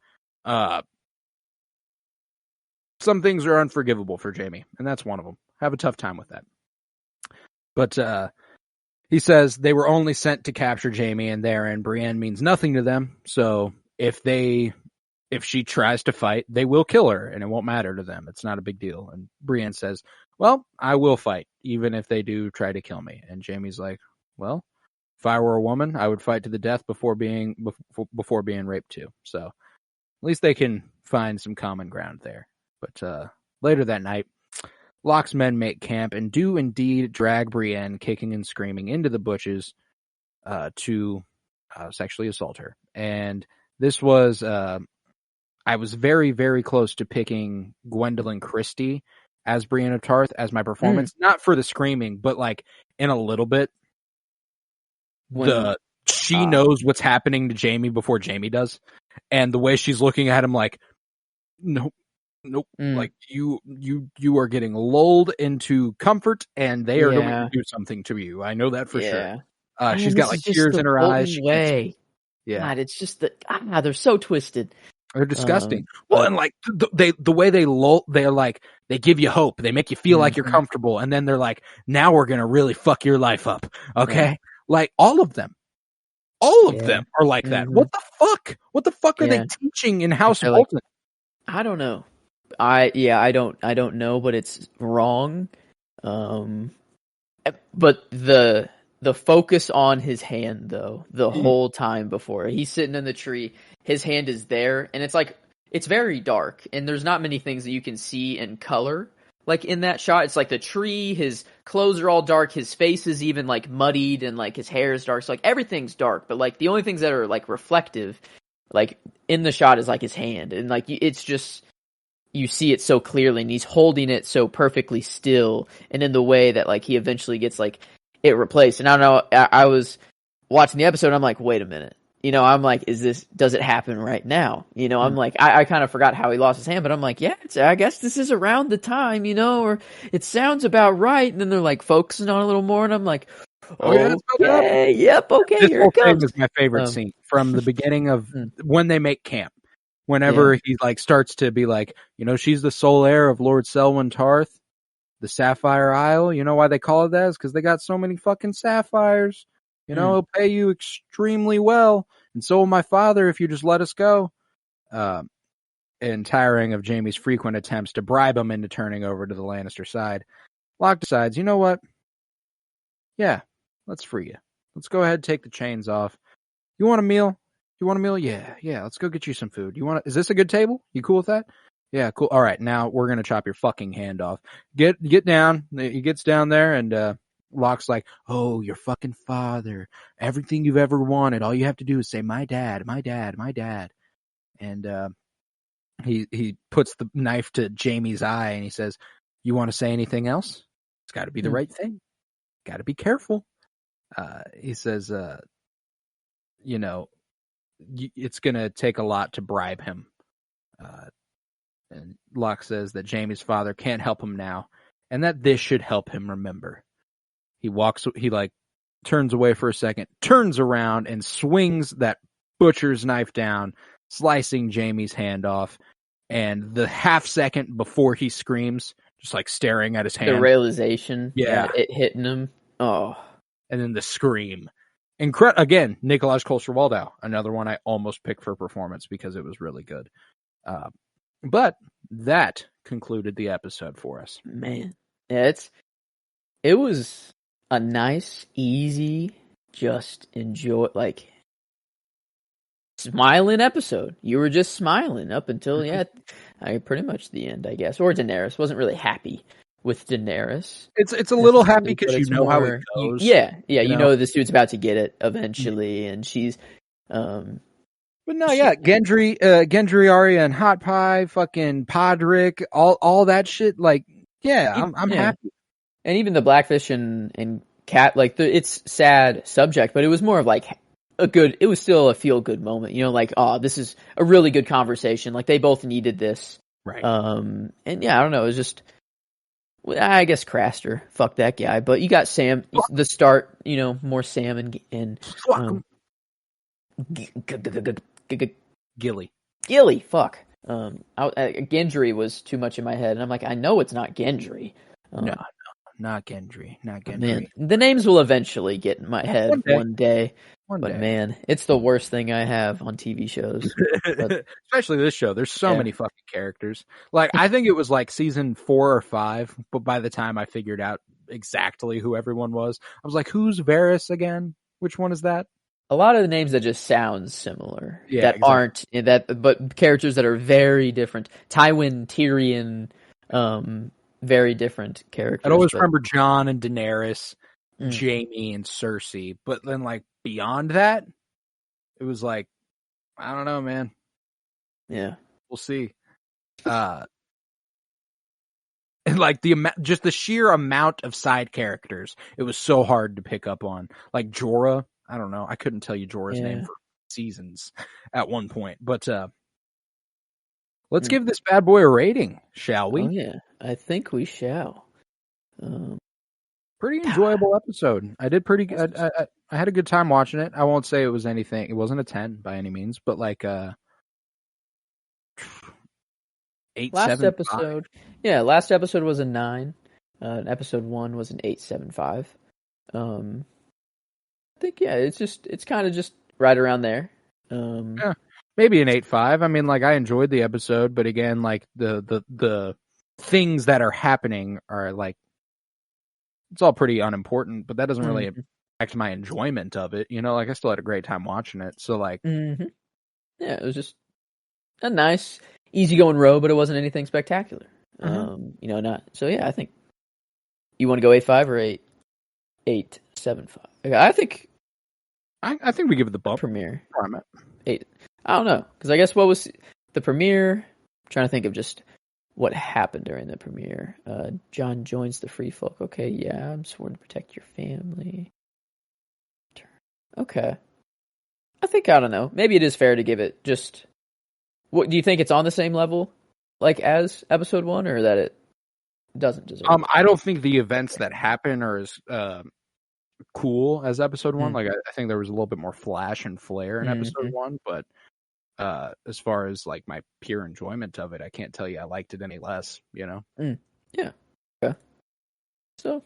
Some things are unforgivable for Jaime, and that's one of them. Have a tough time with that. But he says they were only sent to capture Jaime, and therein Brienne means nothing to them. So if she tries to fight, they will kill her, and it won't matter to them. It's not a big deal. And Brienne says, well, I will fight, even if they do try to kill me. And Jaime's like, well, if I were a woman, I would fight to the death before being raped too. So at least they can find some common ground there. But later that night, Locke's men make camp and do indeed drag Brienne, kicking and screaming, into the bushes to sexually assault her. And this was, I was very, very close to picking Gwendolyn Christie as Brienne of Tarth as my performance. Not for the screaming, but like in a little bit. She knows what's happening to Jaime before Jaime does. And the way she's looking at him like, nope. Like you are getting lulled into comfort, and they are going to do something to you. I know that for sure. She's got like tears in her eyes. God, it's just that they're so twisted. They're disgusting. Well, and like the way they lull, they're like they give you hope. They make you feel like you're comfortable, and then they're like, now we're gonna really fuck your life up. Okay, like all of them are like that. What the fuck? What the fuck are they teaching in House of Bolton? I don't know. I don't know, but it's wrong. But the focus on his hand though, the whole time before he's sitting in the tree, his hand is there, and it's like it's very dark, and there's not many things that you can see in color. Like in that shot, it's like the tree, his clothes are all dark, his face is even like muddied, and like his hair is dark. So like everything's dark, but like the only things that are like reflective, like in the shot, is like his hand, and like it's just. You see it so clearly, and he's holding it so perfectly still, and in the way that like he eventually gets like it replaced. And I don't know, I was watching the episode, and I'm like, wait a minute, I'm like, does it happen right now? I'm like, I kind of forgot how he lost his hand, but I'm like, yeah, I guess this is around the time, or it sounds about right. And then they're like focusing on it a little more, and I'm like, okay, yep, okay, this here whole it comes. Thing is my favorite scene from the beginning of when they make camp. Whenever he like starts to be like, she's the sole heir of Lord Selwyn Tarth, the Sapphire Isle. You know why they call it that? Is because they got so many fucking sapphires. It'll pay you extremely well, and so will my father if you just let us go. And tiring of Jaime's frequent attempts to bribe him into turning over to the Lannister side, Locke decides, you know what? Yeah, let's free you. Let's go ahead and take the chains off. You want a meal? You want a meal? Yeah. Let's go get you some food. Is this a good table? You cool with that? Yeah, cool. All right, now we're gonna chop your fucking hand off. Get down. He gets down there, and Locke's like, "Oh, your fucking father. Everything you've ever wanted. All you have to do is say, my dad, my dad, my dad." And he puts the knife to Jaime's eye, and he says, "You want to say anything else? It's got to be the right thing. Got to be careful." He says, it's going to take a lot to bribe him. And Locke says that Jaime's father can't help him now, and that this should help him remember. He turns away for a second, turns around, and swings that butcher's knife down, slicing Jaime's hand off. And the half second before he screams, just like staring at his hand. The realization that it hitting him. Oh. And then the scream. Again, Nikolaj Coster-Waldau, another one I almost picked for performance because it was really good. But that concluded the episode for us. Man, it was a nice, easy, just enjoy, like, smiling episode. You were just smiling up until, pretty much the end, I guess. Or Daenerys. Wasn't really happy with Daenerys. It's a little happy because you know how it goes. You know this dude's about to get it eventually, and she's but no, Gendry, Arya, and Hot Pie, fucking Podrick, all that shit. Like, I'm happy. And even the Blackfish and Cat, like it's sad subject, but it was more of like it was still a feel good moment. Like, oh, this is a really good conversation. Like they both needed this, right? And I don't know, it was just. Well, I guess Craster. Fuck that guy. But you got Sam. The start. More Sam and Gilly. Gilly. Fuck. Gendry was too much in my head, and I'm like, I know it's not Gendry. No, not Gendry. Not Gendry. Man, the names will eventually get in my head one day. But man, it's the worst thing I have on TV shows. Especially this show. There's so many fucking characters. Like, I think it was like season 4 or 5, but by the time I figured out exactly who everyone was, I was like, who's Varys again? Which one is that? A lot of the names that just sound similar. Yeah, that exactly. aren't but characters that are very different. Tywin, Tyrion, very different characters. I always remember Jon and Daenerys, Jaime and Cersei, but then like beyond that, it was like, I don't know, man. Yeah, we'll see. And like just the sheer amount of side characters, it was so hard to pick up on. Like Jorah, I don't know, I couldn't tell you Jorah's name for seasons at one point, but let's give this bad boy a rating, shall we? Oh yeah, I think we shall. Pretty enjoyable episode. I did pretty good. I had a good time watching it. I won't say it was anything. It wasn't a 10 by any means, but like 8, last 7, episode. 5. Yeah, last episode was a 9. Episode 1 was an 8.75. I think it's kind of just right around there. Yeah, maybe an 8.5. I mean, like I enjoyed the episode, but again, like the things that are happening are like, it's all pretty unimportant, but that doesn't really affect my enjoyment of it. Like I still had a great time watching it. So like, yeah, it was just a nice, easygoing row, but it wasn't anything spectacular. Not so. Yeah, I think you want to go 8.5 or 8.75. Okay, I think we give it the bump. Premiere. 8. I don't know, because I guess what was the premiere? I'm trying to think of just what happened during the premiere. Jon joins the Free Folk. Okay, yeah, I'm sworn to protect your family. Okay. I don't know. Maybe it is fair to give it just... What do you think it's on the same level like as episode 1, or that it doesn't deserve it? I don't think the events that happen are as cool as episode 1. Like I think there was a little bit more flash and flare in episode 1, but as far as like my pure enjoyment of it, I can't tell you I liked it any less, Yeah. Okay. So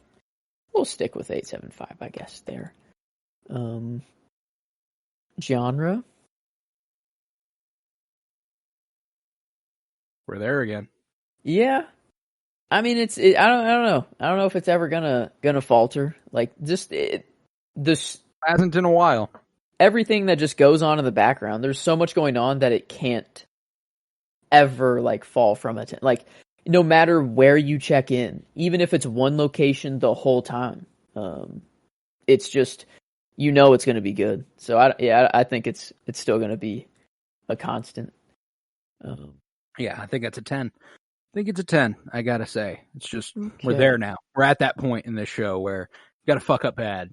we'll stick with 8.75, I guess, there. Genre? We're there again. Yeah. I mean, I don't know. I don't know if it's ever gonna falter. Like, just this hasn't in a while. Everything that just goes on in the background, there's so much going on that it can't ever like fall from it. Like, no matter where you check in, even if it's one location the whole time, it's just, it's going to be good. So I think it's still going to be a constant. Yeah, I think it's a 10. I think it's a 10. I gotta say, it's just we're there now. We're at that point in this show where you got to fuck up bad.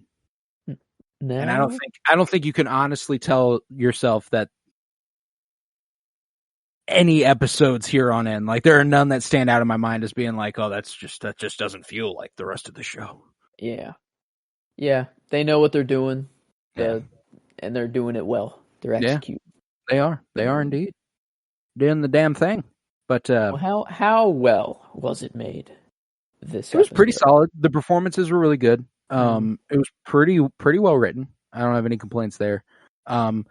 No. And I don't think you can honestly tell yourself that any episodes here on end, like there are none that stand out in my mind as being like, oh, that just doesn't feel like the rest of the show. Yeah. They know what they're doing, and they're doing it well. They're executing. Yeah, they are indeed doing the damn thing. But how well was it made? It was pretty solid. The performances were really good. It was pretty well written. I don't have any complaints there. Not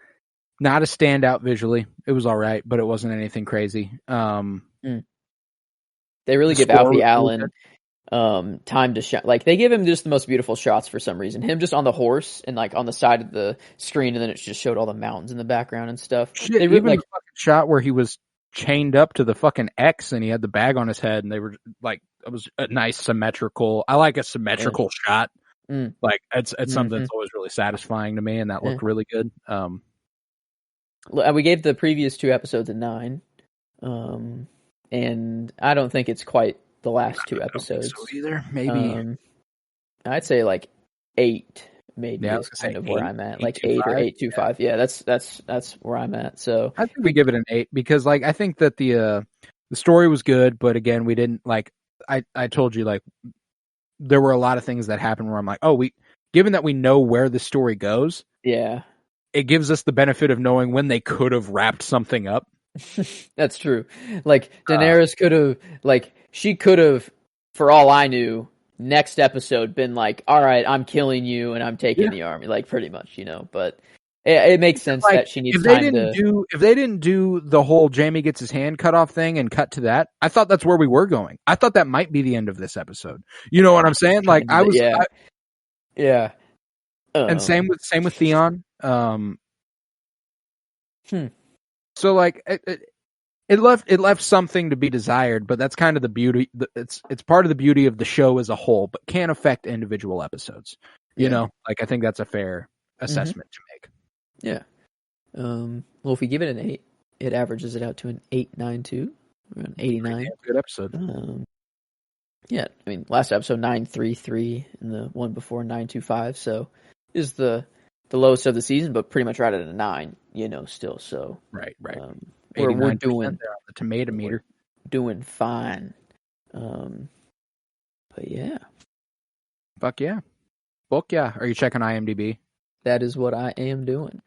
a standout visually. It was all right, but it wasn't anything crazy. They really give Alfie Allen time to shine. Like, they give him just the most beautiful shots for some reason. Him just on the horse and like on the side of the screen, and then it just showed all the mountains in the background and stuff. Shit, they really, even the fucking shot where he was chained up to the fucking X and he had the bag on his head, and they were like, it was a nice symmetrical. I like a symmetrical shot. Like it's something that's always really satisfying to me, and that looked really good. We gave the previous 2 episodes a 9, and I don't think it's quite the last 2 episodes. So either maybe I'd say like 8. Maybe is kind of where I'm at, like 8 or 8.25. Yeah, that's where I'm at. So I think we give it an 8 because, like, I think that the story was good, but again, we didn't like. I told you, like, there were a lot of things that happened where I'm like, oh, given that we know where the story goes, yeah, it gives us the benefit of knowing when they could have wrapped something up. that's true. Like Daenerys she could have, for all I knew, next episode been like, all right, I'm killing you and I'm taking the army, like pretty much, but it makes sense like, that she needs time to. If they didn't do the whole Jaime gets his hand cut off thing and cut to that, I thought that's where we were going. I thought that might be the end of this episode. You know what I'm saying? Like I was, yeah. And same with Theon. So like it left something to be desired, but that's kind of the beauty. It's part of the beauty of the show as a whole, but can't affect individual episodes. You know, like I think that's a fair assessment to make. Yeah. Well, if we give it an 8, it averages it out to an 8.92, or an 89. Good episode. Yeah, I mean, last episode 9.33, and the one before 9.25. So, is the lowest of the season, but pretty much right at a 9. Still. So right. We're doing there on the tomato meter, doing fine. But yeah, fuck yeah, book yeah. Are you checking IMDb? That is what I am doing.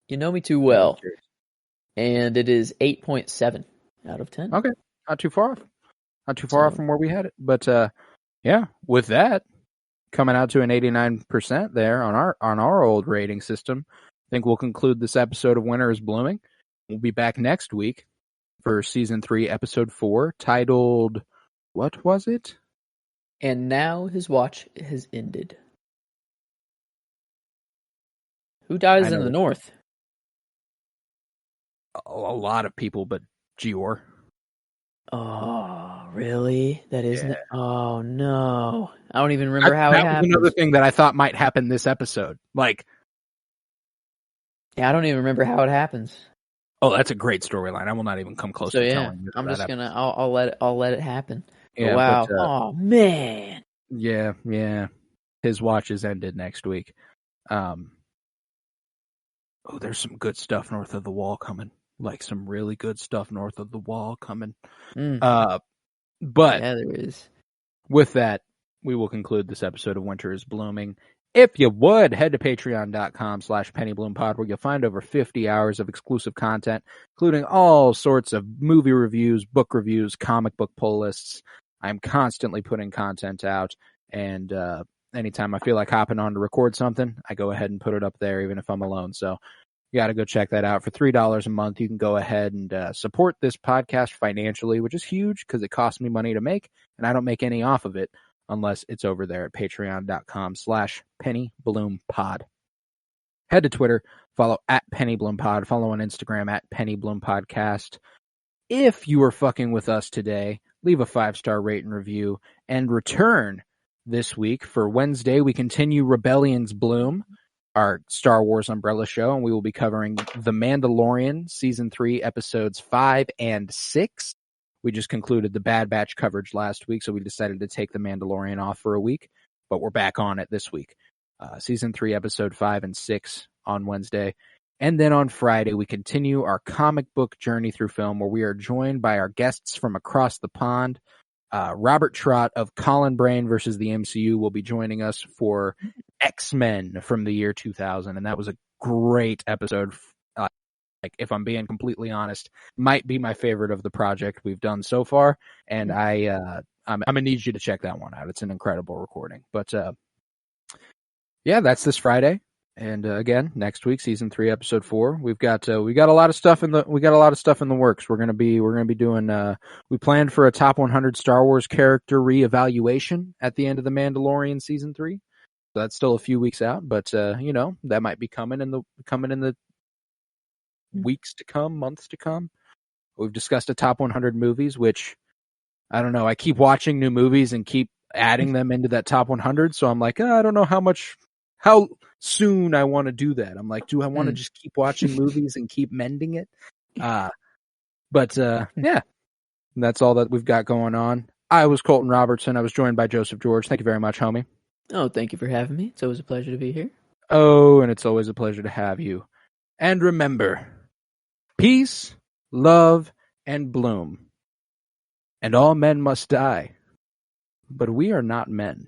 You know me too well. And it is 8.7 out of 10. Okay. Not too far off. Not too far off from where we had it. But yeah, with that, coming out to an 89% there on our old rating system, I think we'll conclude this episode of Winter is Blooming. We'll be back next week for season 3, episode 4, titled, what was it? And now his watch has ended. Who dies in the north? A lot of people, but Gior. Oh, really? That isn't it? Oh, no. I don't even remember how it happened. That was another thing that I thought might happen this episode. Like, yeah, I don't even remember how it happens. Oh, that's a great storyline. I will not even come close to telling you. I'm just gonna. I'll let it happen. Yeah, wow. Oh man. Yeah. His watch is ended next week. There's some good stuff north of the wall coming. Like some really good stuff north of the wall coming. But yeah, there is. With that, we will conclude this episode of Winter is Blooming. If you would, head to patreon.com/PennyBloomPod, where you'll find over 50 hours of exclusive content, including all sorts of movie reviews, book reviews, comic book pull lists. I'm constantly putting content out, and anytime I feel like hopping on to record something, I go ahead and put it up there, even if I'm alone. So you got to go check that out. For $3 a month, you can go ahead and support this podcast financially, which is huge because it costs me money to make, and I don't make any off of it unless it's over there at patreon.com/PennyBloomPod. Head to Twitter, follow @PennyBloomPod, follow on Instagram @PennyBloomPodcast. If you are fucking with us today, leave a 5-star rate and review, and return this week. For Wednesday, we continue Rebellion's Bloom, our Star Wars umbrella show, and we will be covering The Mandalorian, Season 3, Episodes 5 and 6. We just concluded the Bad Batch coverage last week, so we decided to take The Mandalorian off for a week, but we're back on it this week. Season 3, Episode 5 and 6 on Wednesday. And then on Friday, we continue our comic book journey through film, where we are joined by our guests from across the pond. Robert Trott of Colin Brain versus the MCU will be joining us for X-Men from the year 2000, and that was a great episode. If I'm being completely honest, might be my favorite of the project we've done so far, and I'm gonna need you to check that one out. It's an incredible recording. But yeah, that's this Friday, and again next week, season 3, episode 4. We got a lot of stuff in the works. We're gonna be doing. We planned for a top 100 Star Wars character reevaluation at the end of The Mandalorian season 3. So that's still a few weeks out, but that might be coming in the weeks to come, months to come. We've discussed a top 100 movies, which I don't know. I keep watching new movies and keep adding them into that top 100. So I'm like, I don't know how soon I want to do that. I'm like, do I want to just keep watching movies and keep mending it? Yeah, that's all that we've got going on. I was Colton Robertson. I was joined by Joseph George. Thank you very much, homie. Oh, thank you for having me. It's always a pleasure to be here. Oh, and it's always a pleasure to have you. And remember, peace, love, and bloom. And all men must die. but we are not men.